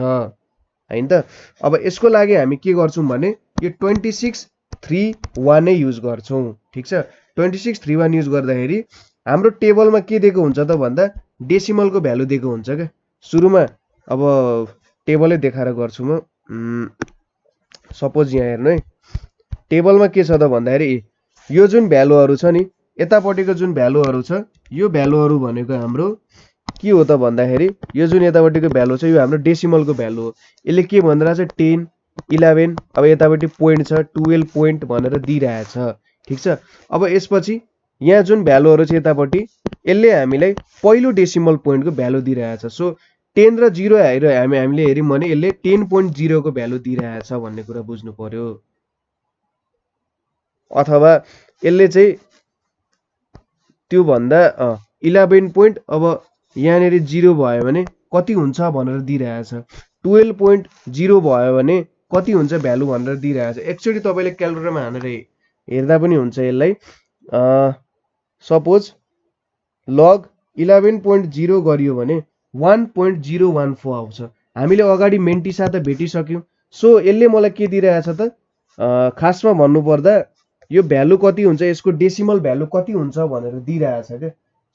हैन त। अब यसको लागि हामी के गर्छौँ भने यो 26.31 नै युज गर्छौँ। ठिक छ, 26.31 युज गर्दाखेरि हाम्रो टेबलमा के दिएको हुन्छ त भन्दा डेसिमलको भ्यालु दिएको हुन्छ क्या सुरुमा। अब टेबलै देखाएर गर्छु म। सपोज यहाँ हेर्नु है, टेबलमा के छ त भन्दाखेरि यो जुन भ्यालुहरू छ नि, यतापट्टिको जुन भ्यालुहरू छ यो भ्यालुहरू भनेको हाम्रो के हो त भन्दाखेरि यो जुन यतापट्टिको भ्यालु छ यो हाम्रो डेसिमलको भ्यालु हो। यसले के भनिरहेछ 10, 11, अब यतापट्टि पोइन्ट छ 12 पोइन्ट भनेर दिइरहेछ। ठिक छ, अब यसपछि यहाँ जुन भ्यालुहरू छ यतापट्टि यसले हामीलाई पहिलो डेसिमल पोइन्टको भ्यालु दिइरहेछ। सो 10 र 0 हामीले हेर्यौँ भने यसले 10.0 को भ्यालु दिइरहेछ भन्ने कुरा बुझ्नु पर्यो। अथवा यसले चाहिँ त्यो भन्दा 11 पोइन्ट, अब यहाँनिर 0 भयो भने कति हुन्छ भनेर दिइरहेछ। 12.0 भयो भने कति हुन्छ भ्यालु भनेर दिइरहेछ। एकचोटि तपाईँले क्यालकुलेटरमा हानेर हेर्दा पनि हुन्छ यसलाई। सपोज लग 11.0 गरियो भने 1.014 आउँछ। हामीले अगाडि मेन्टिसा त भेटिसक्यौँ। सो यसले मलाई के दिइरहेछ त, खासमा भन्नुपर्दा यो भ्यालु कति हुन्छ, यसको डेसिमल भ्यालु कति हुन्छ भनेर दिइरहेछ क्या।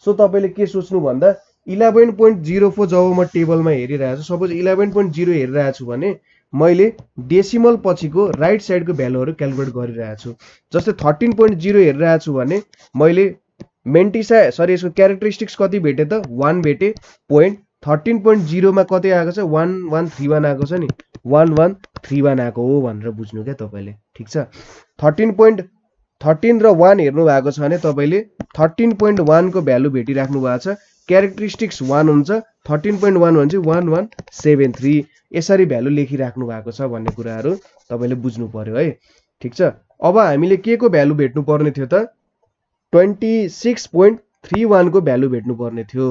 सो तपाईँले के सोच्नु भन्दा 11.04 जब म टेबलमा हेरिरहेको छु, सपोज 11.0 हेरिरहेको छु भने मैले डेसिमल पछिको राइट साइडको भ्यालुहरू क्यालकुलेट गरिरहेको छु। जस्तै 13.0 हेरिरहेको छु भने मैले मेन्टिसा यसको क्यारेक्टरिस्टिक्स कति भेटे त 1 भेटे। पोइन्ट 13.0 मा कति आएको छ 1131 आएको छ नि, 1131 13 आएको हो भनेर बुझ्नु क्या तपाईले ठीक छ 13 र 1 हेर्नु भएको छ भने तपाईले 13.1 को भ्यालु भेटिराख्नु भएको छ क्यारेक्टरिस्टिक्स 1 हुन्छ 13.1 भने चाहिँ 1173 यसरी भ्यालु लेखिराख्नु भएको छ भन्ने कुराहरु तपाईले बुझ्नु पर्यो है ठीक छ अब हामीले के को भ्यालु भेट्नु पर्ने थियो त 26.31 को भ्यालु भेट्नु पर्ने थियो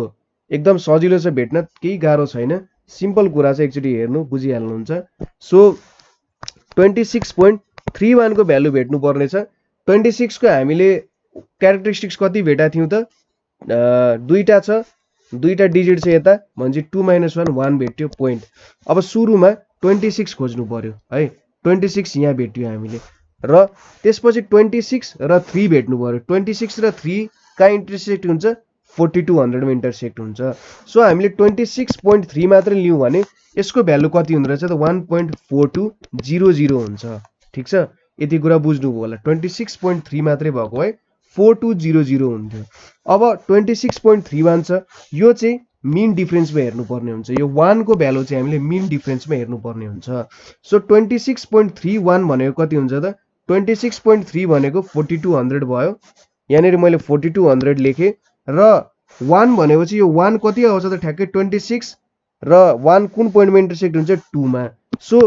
एकदम सजिलो छ भेट्न केही गाह्रो छैन सिम्पल कुरा चाहिँ एकचोटी हेर्नु बुझिहाल्नुहुन्छ सो 26.31 को भ्यालु भेट्नु पर्ने छ 26 को हामीले क्यारेक्टरिस्टिक्स कति भेटा थियौ त दुईटा छ दुईटा डिजिट छ यता भन्छ 2 - 1 1 भेट्यो पोइन्ट अब सुरुमा 26 खोज्नु पर्यो है 26 यहाँ भेट्यो हामीले र त्यसपछि 26 र 3 भेट्नु पर्यो 26 र 3 का इन्टरसेक्ट हुन्छ 4200 मा इन्टरसेक्ट हुन्छ सो हामीले 26.3 मात्र लियौ भने यसको भ्यालु कति हुँदो रहेछ त 1.4200 हुन्छ ठीक छ यति कुरा बुझ्नु भयो होला 26.3 मात्रै भएको है 4200 हुन्थ्यो अब 26.31 छ यो चाहिँ मीन डिफरेन्समा हेर्नु पर्ने हुन्छ यो 1 को भ्यालु चाहिँ हामीले मीन डिफरेन्समा हेर्नु पर्ने हुन्छ सो 26.31 भनेको कति हुन्छ त 26.3 भनेको 4200 भयो यहाँनेर मैले 4200 लेखे र 1 भनेपछि यो 1 कति आउँछ त ठ्याक्कै 26 र 1 कुन पोइन्टमा इन्टरसेक्ट हुन्छ 2 मा सो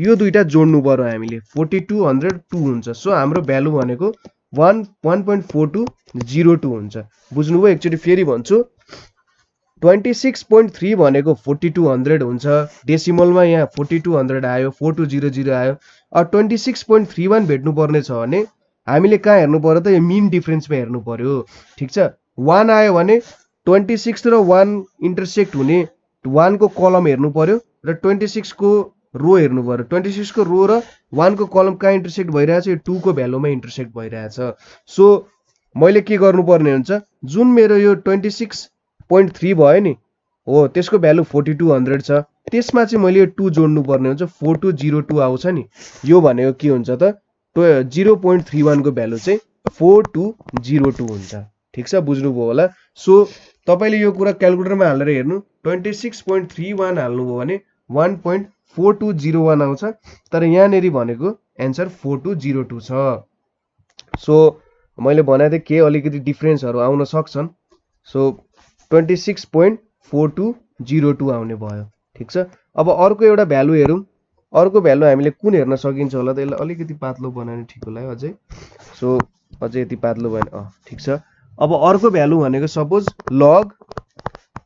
यो दुईटा जोड्नु पर्यो हामीले 4200 2 हुन्छ सो हाम्रो भ्यालु भनेको 1.4202 हुन्छ बुझ्नुभयो एकचोटी फेरि भन्छु 26.3 भनेको 4200 हुन्छ डेसिमलमा यहाँ 4200 आयो 4200 आयो अब 26.31 भेट्नु पर्ने छ भने हामीले कहाँ हेर्नु पर्यो त यो मीन डिफरेन्समा हेर्नु पर्यो ठीक छ 1 आयो भने 26 र 1 इन्टरसेक्ट हुने 1 को कलम हेर्नु पर्यो र 26 को रो हेर्नु पर्यो 26 को रो र 1 को कलम कहाँ इन्टरसेक्ट भइरहेछ यो 2 को भ्यालुमा इन्टरसेक्ट भइरहेछ सो मैले के गर्नुपर्ने हुन्छ जुन मेरो यो 26.3 भयो नि हो त्यसको भ्यालु 4200 छ त्यसमा चाहिँ मैले यो 2 जोड्नु पर्ने हुन्छ 4202 आउँछ नि यो भनेको के हुन्छ त 0.31 को भ्यालु चाहिँ 4202 हुन्छ ठीक छ बुझ्नुभयो होला सो तपाईले यो कुरा क्याल्कुलेटरमा हालेर हेर्नु 26.31 हाल्नुभयो भने 1.4201 आउँछ तर यहाँनेरि भनेको एन्सर 4202 छ सो मैले भने के अलिकति डिफरेन्सहरु आउन सक्छन् सो 26.4202 आउने भयो ठीक छ अब अर्को एउटा भ्यालु हेरौं अर्को भ्यालु हामीले कुन हेर्न सकिन्छ होला त यसलाई अलिकति पातलो बनाउने ठिक होला है अझै सो अझै यति पातलो भएन ठीक छ अब अर्को भ्यालु भनेको सपोज log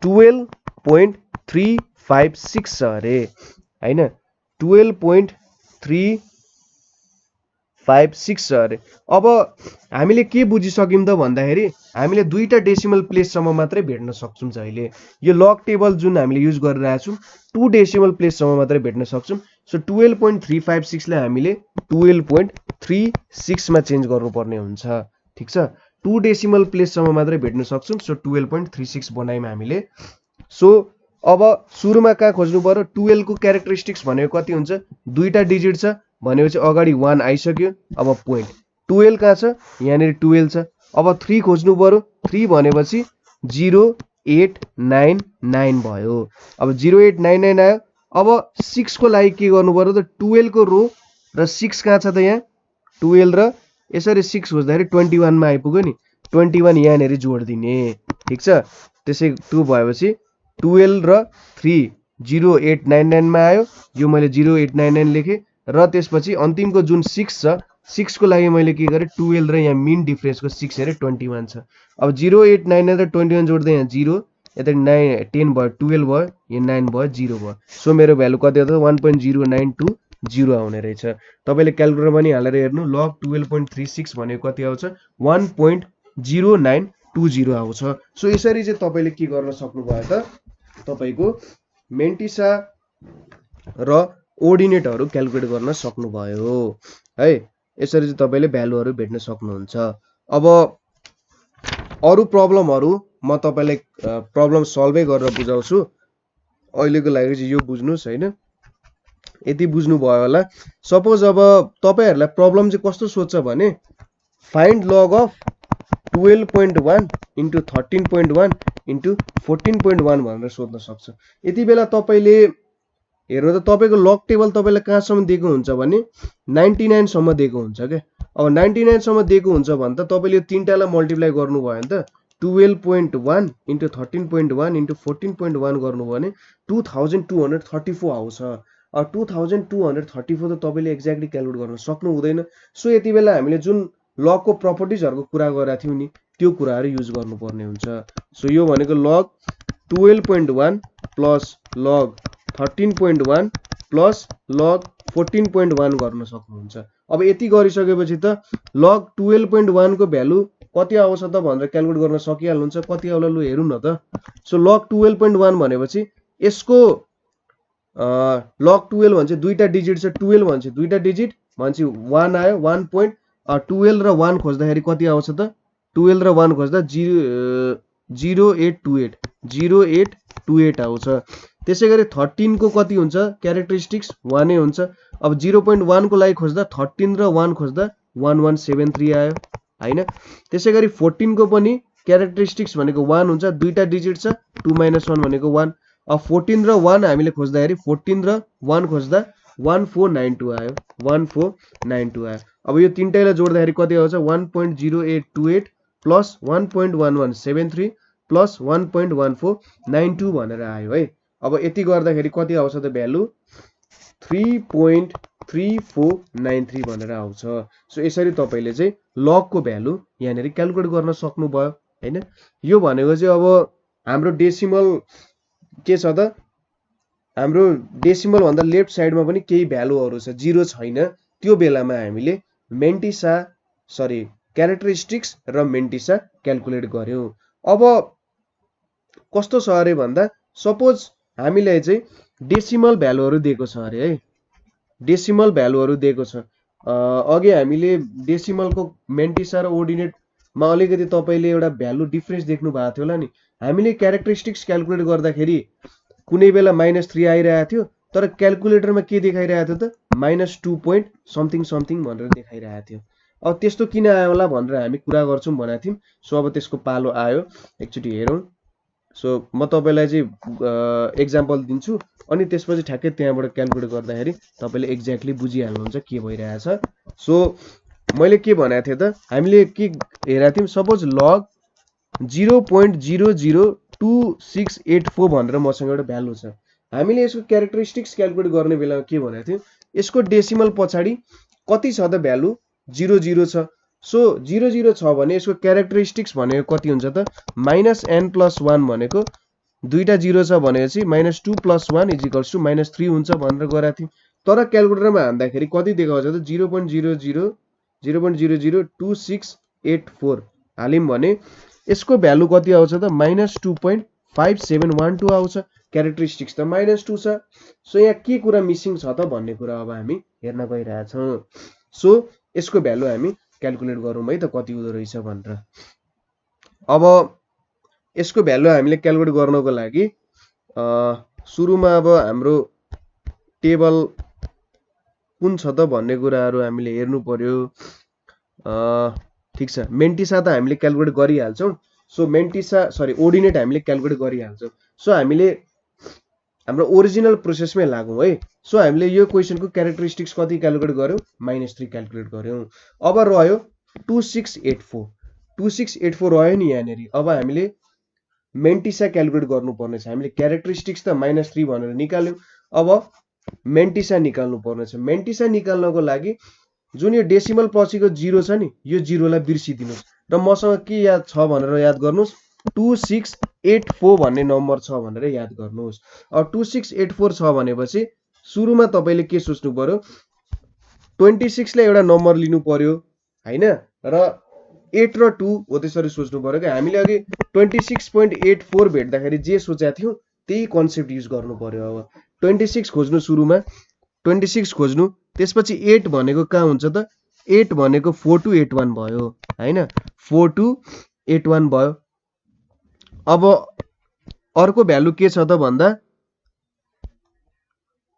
12.356 छ अरे हैन 12.356 छ अरे अब हामीले के बुझिसक्यौं त भन्दाखेरि हामीले दुईटा डेसिमल प्लेस सम्म मात्रै भेट्न सक्छौं अहिले यो लग टेबल जुन हामीले युज गरिरहेका छौं 2 डेसिमल प्लेस सम्म मात्रै भेट्न सक्छौं सो 12.356 लाई हामीले 12.36 मा चेन्ज गर्नुपर्ने हुन्छ ठीक छ 2 डेसिमल प्लेस सम्म मात्रै भेट्न सक्छौं सो 12.36 बनायौं हामीले सो अब सुरुमा कहाँ खोज्नु पर्यो 12 को क्यारेक्टरिस्टिक्स भनेको कति हुन्छ दुईटा डिजिट छ भनेपछि अगाडि 1 आइसक्यो अब पोइन्ट 12 कहाँ छ यहाँनेरि 12 छ अब 3 खोज्नु पर्यो 3 भनेपछि 0899 भयो अब 0899 आयो अब 6 को लागि के गर्नु पर्यो त 12 को रो र 6 कहाँ छ त यहाँ 12 र यसरी 6 खोज्दाखेरि 21 मा आइपुग्यो नि 21 यहाँनेरि जोड्दिने ठीक छ त्यसै 2 भएपछि 12 र 3 0899 मा आयो यो मैले 0899 लेखे र त्यसपछि अन्तिमको जुन 6 छ 6 को लागि मैले के गरे 12 र यहाँ मीन डिफरेन्सको 6 हेरे 21 छ अब 0899 र 21 जोड्दै यहाँ 0 यता 9 10 भयो 12 भयो यहाँ 9 भयो 0 भयो सो मेरो भ्यालु कति आउँछ 1.0920 आउने रहेछ तपाईले क्याल्कुलेटर पनि हालेर हेर्नु log 12.36 भनेको कति आउँछ 1.0920 आउँछ सो यसरी चाहिँ तपाईले के गर्न सक्नु भयो त तपाईको मेन्टिसा र ओर्डिनेटहरु क्याल्कुलेट गर्न सक्नु भयो है यसरी चाहिँ तपाईले भ्यालुहरु भेट्न सक्नुहुन्छ अब अरु प्रब्लमहरु म तपाईलाई प्रब्लम सल्भै गरेर बुझाउँछु अहिलेको लागि चाहिँ यो बुझ्नुस् हैन यति बुझ्नु भयो होला सपोज अब तपाईहरुलाई प्रब्लम चाहिँ कस्तो सोध्छ भने find log of 12.1 into 13.1 into 14.1 भनेर सोध्न सक्छ यति बेला तपाईले हेर्नु त तपाईको लग टेबल तपाईलाई कहाँसम्म दिएको हुन्छ भने 99 सम्म दिएको हुन्छ के। अब 99 सम्म दिएको हुन्छ भने त तपाईले यो तीनटालाई मल्टिप्लाई गर्नुभयो भने त 12.1 इन्टु 13.1 इन्टु 14.1 गर्नुभयो भने 2234 आउँछ। 2234 त तपाईले एक्ज्याक्टली क्याल्कुलेट गर्न सक्नु हुँदैन। सो यति बेला हामीले जुन लगको प्रपर्टिजहरुको कुरा गरेका थियौ नि त्यो कुराहरु युज गर्नुपर्ने हुन्छ। सो यो भनेको लग 12.1 प्लस लग 13.1 प्लस लग 14.1 गर्न सक्नुहुन्छ। अब यति गरिसकेपछि त लग 12.1 को भ्यालु कति आउँछ त भनेर क्याल्कुलेट गर्न सकिहाल्नुहुन्छ। कति आउला लु हेरौँ न त। सो लग 12.1 भनेपछि यसको लग 12 भन्छ दुईटा डिजिट छ 12 भन्छ दुईटा डिजिट भन्छ 1 आयो 1.12 र 1 खोज्दाखेरि कति आउँछ त 12 र 1 खोज्दा 0828 आउँछ। त्यसैगरी 13 को कति हुन्छ क्यारेक्टरिस्टिक्स 1 नै हुन्छ। अब 0.1 को लागि खोज्दा 13 र 1 खोज्दा 1173 आयो हैन। त्यसैगरी 14 को पनि क्यारेक्टरिस्टिक्स भनेको 1 हुन्छ दुईटा डिजिट छ 2 - 1 भनेको 1। अब 14 र 1 हामीले खोज्दाखेरि 14 र 1 खोज्दा 1492 आयो 1492 आयो। अब यो तीनटैलाई जोड्दाखेरि कति आउँछ 1.0828 प्लस 1.1173 प्लस 1.1492 भनेर आयो है। अब यति गर्दाखेरि कति आउँछ त भ्यालु 3.3493 भनेर आउँछ। सो यसरी तपाईले चाहिँ लग को भ्यालु यहाँनेरि क्याल्कुलेट गर्न सक्नुभयो हैन। यो भनेको चाहिँ अब हाम्रो डेसिमल के छ त हाम्रो डेसिमल भन्दा लेफ्ट साइडमा पनि केही भ्यालुहरु छ जिरो छैन त्यो बेलामा हामीले मेन्टिसा सरी क्यारेक्टरिस्टिक्स र मेन्टिसा क्याल्कुलेट गर्यौं। अब कस्तो छ अरे भन्दा सपोज हामीलाई चाहिँ डेसिमल भ्यालुहरु दिएको छ अरे है। डेसिमल भ्यालुहरु दिएको छ। अघि हामीले डेसिमलको मेन्टिसा र ओर्डिनेटमा अलिकति तपाईले एउटा भ्यालु डिफरेन्स देख्नु भएको थियो होला नि। हामीले क्यारेक्टरिस्टिक्स क्याल्कुलेट गर्दाखेरि कुनै बेला -3 आइरहेको थियो तर क्याल्कुलेटरमा के देखाइरहेको थियो त -2 point something something भनेर देखाइरहेको थियो। अब त्यस्तो किन आयो होला भनेर हामी कुरा गर्छौं भनेको थियौं। सो अब त्यसको पालो आयो एकचोटी हेरौं। सो म तपाईलाई चाहिँ एक्जाम्पल दिन्छु अनि त्यसपछि ठ्याक्कै त्यहाँबाट क्याल्कुलेट गर्दाखेरि तपाईले एक्ज्याक्टली बुझिहाल्नुहुन्छ के भइरहेछ। सो मैले के भनेको थिए त हामीले के हेरेको थियौं सपोज लग 0.002684 भनेर मसँग एउटा भ्यालु छ। हामीले यसको क्यारेक्टरिस्टिक्स क्याल्कुलेट गर्ने बेलामा के भनेको थियौं यसको डेसिमल पछाडी कति छ त भ्यालु 00 छ। सो 00 छ भने यसको क्यारेक्टरिस्टिक्स भनेको कति हुन्छ त -n+1 भनेको दुईटा 0 छ भनेपछि -2 + 1 = -3 हुन्छ भनेर गरेका थियौं। तर क्याल्कुलेटरमा हान्दाखेरि कति देखाउँछ त 0.002684 हालिम भने यसको भ्यालु कति आउँछ त -2.5712 आउँछ। क्यारेक्टरिस्टिक्स त -2 छ। सो यहाँ के कुरा मिसिङ छ त भन्ने कुरा अब हामी हेर्न गइरहेका छौं। सो यसको भ्यालु हामी क्याल्कुलेट गरौँ है त कति हुँदो रहेछ भनेर। अब यसको भ्यालु हामीले क्याल्कुलेट गर्नको लागि सुरुमा अब हाम्रो टेबल कुन छ त भन्ने कुराहरु हामीले हेर्नु पर्यो। ठीक छ मेन्टिसा त हामीले क्याल्कुलेट गरिहाल्छौं। सो मेन्टिसा सरी ओर्डिनेट हामीले क्याल्कुलेट गरिहाल्छौं। सो हामीले हाम्रो ओरिजिनल प्रोसेसमै लागौं है। सो हामीले यो क्वेशनको क्यारेक्टरिस्टिक्स कति क्याल्कुलेट गर्यौं -3 क्याल्कुलेट गर्यौं। अब रह्यो 2684 2684 रह्यो नि यहाँनेरि। अब हामीले मेन्टिसा क्याल्कुलेट गर्नुपर्ने छ। हामीले क्यारेक्टरिस्टिक्स त -3 भनेर निकाल्यौं। अब मेन्टिसा निकाल्नु पर्ने छ। मेन्टिसा निकाल्नको लागि जुन यो डेसिमल पछिको 0 छ नि यो 0 लाई बिर्सिदिनुस् र मसँग के याद छ भनेर याद गर्नुस् 2684 भन्ने नम्बर छ भनेर याद गर्नुस्। अब 2684 छ भनेपछि सुरुमा तपाईले के सोच्नु पर्यो 26 लाई एउटा नम्बर लिनु पर्यो हैन र 8 र 2 हो त्यसरी सोच्नु पर्यो के। हामीले अघि 26.84 भेट्दाखेरि जे सोचेका थियौ त्यही कन्सेप्ट युज गर्नु पर्यो। अब 26 खोज्नु सुरुमा 26 खोज्नु त्यसपछि 8 भनेको कहाँ हुन्छ त 8 भनेको 4281 भयो हैन 4281 भयो। अब अर्को भ्यालु के छ त भन्दा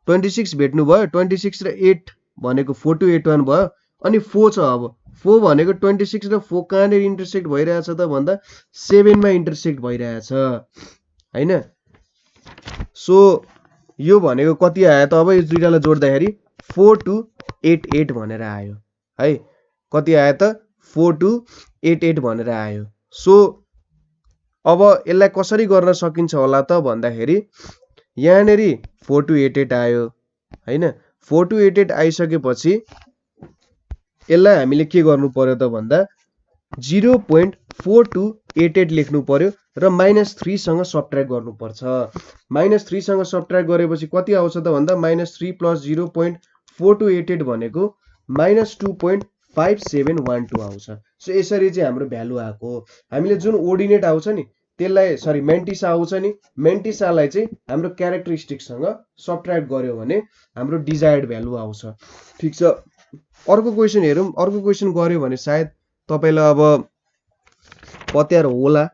26 भेट्नु भयो 26 र 8 भनेको 4281 भयो अनि 4 छ। अब 4 भनेको 26 र 4 कहाँनेर इन्टरसेक्ट भइरहेछ त भन्दा 7 मा इन्टरसेक्ट भइरहेछ हैन। सो यो भनेको कति आयो त अब यो दुईटालाई जोड्दाखेरि 4288 भनेर आयो है। कति आयो त 4288 भनेर आयो। सो अब यसलाई कसरी गर्न सकिन्छ होला त भन्दाखेरि यहाँनेरि 4288 आयो हैन। 4288 आइसकेपछि यसलाई हामीले के गर्नु पर्यो त भन्दा 0.4288 लेख्नु पर्यो र -3 सँग सबट्र्याक्ट गर्नुपर्छ। -3 सँग सबट्र्याक्ट गरेपछि कति आउँछ त भन्दा -3 + 0.4288 भनेको -2.5712 आउँछ। सो यसरी चाहिँ हाम्रो भ्यालु आएको। हामीले जुन ओर्डिनेट आउँछ नि त्यसलाई सरी मेन्टिसा आउँछ नि, मेन्टिसालाई चाहिँ हाम्रो क्यारेक्टरिस्टिक्ससँग सबट्र्याक्ट गर्यो भने हाम्रो डिजायर्ड भ्यालु आउँछ। ठीक छ। अर्को क्वेशन हेरौँ। अर्को क्वेशन गर्यो भने सायद तपाईलाई अब पत्यार होला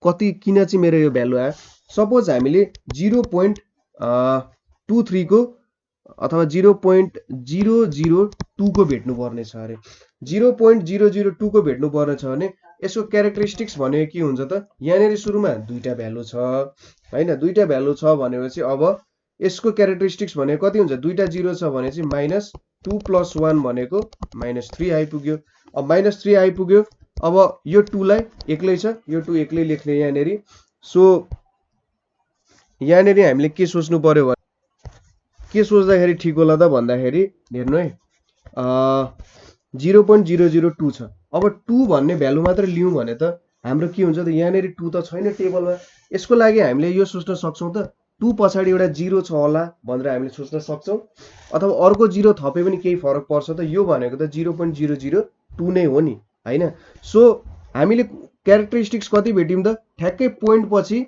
कति किन चाहिँ मेरो यो भ्यालु आयो। सपोज हामीले 0.23 को अथवा 0.002 को भेट्नु पर्ने छ अरे। 0.002 को भेट्नु पर्ने छ भने यसको क्यारेक्टरिस्टिक्स भनेको के हुन्छ त यहाँनेरि सुरुमा दुईटा भ्यालु छ हैन। दुईटा भ्यालु छ भनेपछि अब यसको क्यारेक्टरिस्टिक्स भनेको कति हुन्छ दुईटा 0 छ भने चाहिँ -2 + 1 भनेको -3 आइपुग्यो। अब -3 आइपुग्यो। अब यो 2 लाई एक्लै छ, यो 2 एक्लै लेख्ने यहाँनेरि। सो यहाँनेरि हामीले के सोच्नु पर्यो भने के सोच्दाखेरि ठीक होला त भन्दाखेरि हेर्नु है 0.002 छ। अब 2 भन्ने भ्यालु मात्र लियौं भने त हाम्रो के हुन्छ त यहाँनेरि 2 त छैन टेबलमा। यसको लागि हामीले यो सोच्न सक्छौं त 2 पछाडि एउटा 0 छ होला भनेर हामीले सोच्न सक्छौं अथवा अर्को 0 थपे पनि केही फरक पर्छ त यो भनेको त 0.002 नै हो नि हैन। सो हामीले क्यारेक्टरिस्टिक्स कति भेट्यौं त ठ्याक्कै पोइन्ट पछि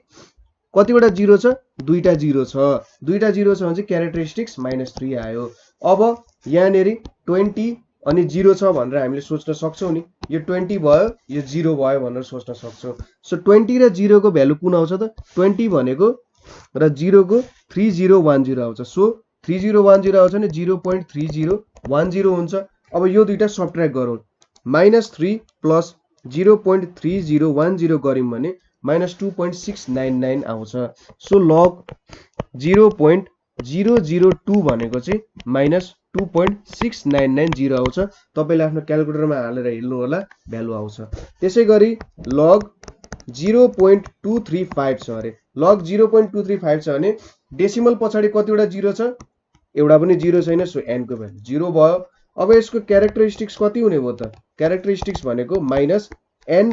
कतिवटा 0 छ दुईटा 0 छ। दुईटा 0 छ भने चाहिँ क्यारेक्टरिस्टिक्स -3 आयो। अब यहाँनेरि 20 अनि 0 छ भनेर हामीले सोच्न सक्छौं नि। यो 20 भयो यो 0 भयो भनेर सोच्न सक्छौं। सो 20 र 0 को भ्यालु कुन आउँछ त 20 भनेको र 0 को 3010 आउँछ। सो 3010 आउँछ नि 0.3010 हुन्छ। अब यो दुईटा सबट्र्याक्ट गरौँ। -3 + 0.3010 गर्यौं भने -2.699 आउँछ। सो लग 0.002 भनेको चाहिँ -2.6990 आउँछ। तपाईले आफ्नो क्याल्कुलेटरमा हालेर हेर्नु होला भ्यालु आउँछ। त्यसैगरी लग 0.235 छ अरे। लग 0.235 छ भने डेसिमल पछाडि कतिवटा 0 छ एउटा पनि 0 छैन। सो n को भ्यालु 0 भयो। अब यसको क्यारेक्टरिस्टिक्स कति हुने भयो त क्यारेक्टरिस्टिक्स भनेको -n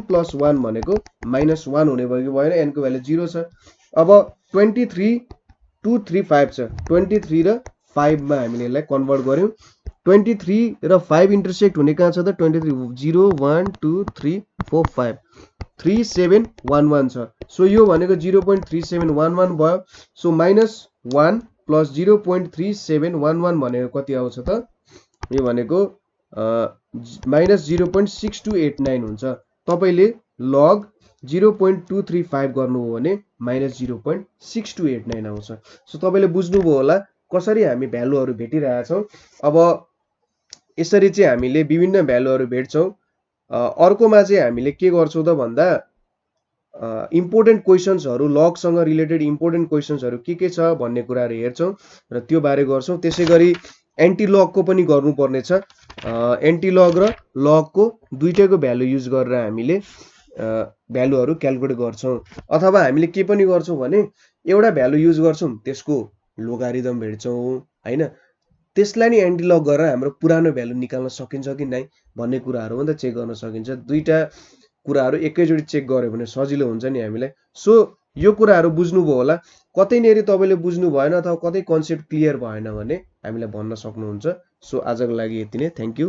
+ 1 भनेको -1 हुने भयो कि भएन। n को भ्यालु 0 छ। अब 23235 छ। 23 र 5 मा हामीले यसलाई कन्भर्ट गर्यौं। 23 र 5 इन्टरसेक्ट हुने कहाँ छ त 23 0 1 2 3 4 5 3711 छ। सो यो भनेको 0.3711 भयो। सो -1 + 0.3711 भनेको कति आउँछ त यो भनेको -0.6289 हुन्छ। तपाईले लग 0.235 गर्नु हो भने -0.6289 आउँछ। सो तपाईले बुझ्नुभयो होला कसरी हामी भ्यालुहरु भेटिरहेछौं। अब यसरी चाहिँ हामीले विभिन्न भ्यालुहरु भेट्छौं। अर्कोमा चाहिँ हामीले के गर्छौं त भन्दा इम्पोर्टेन्ट क्वेशन्सहरु लगसँग रिलेटेड इम्पोर्टेन्ट क्वेशन्सहरु के छ भन्ने कुराहरु हेर्छौं र त्यो बारे गर्छौं। त्यसैगरी एन्टी लग को पनि गर्नुपर्ने छ। एन्टी लग र लग को दुईटैको भ्यालु युज गरेर हामीले भ्यालुहरु क्याल्कुलेट गर्छौं। अथवा हामीले के पनि गर्छौं भने एउटा भ्यालु युज गर्छौं त्यसको लोगारिदम भेट्छौं हैन। त्यसलाई नि एन्टी लग गरेर हाम्रो पुरानो भ्यालु निकाल्न सकिन्छ कि नै भन्ने कुराहरु पनि त चेक गर्न सकिन्छ। दुईटा कुराहरु एकैचोटी चेक गर्यो भने सजिलो हुन्छ नि हामीलाई। सो यो कुराहरु बुझ्नुभयो होला। कतैनेरि तपाईले बुझ्नु भएन अथवा कतै कन्सेप्ट क्लियर भएन भने हामीलाई भन्न सक्नुहुन्छ। सो आजको लागि यति नै। Thank you.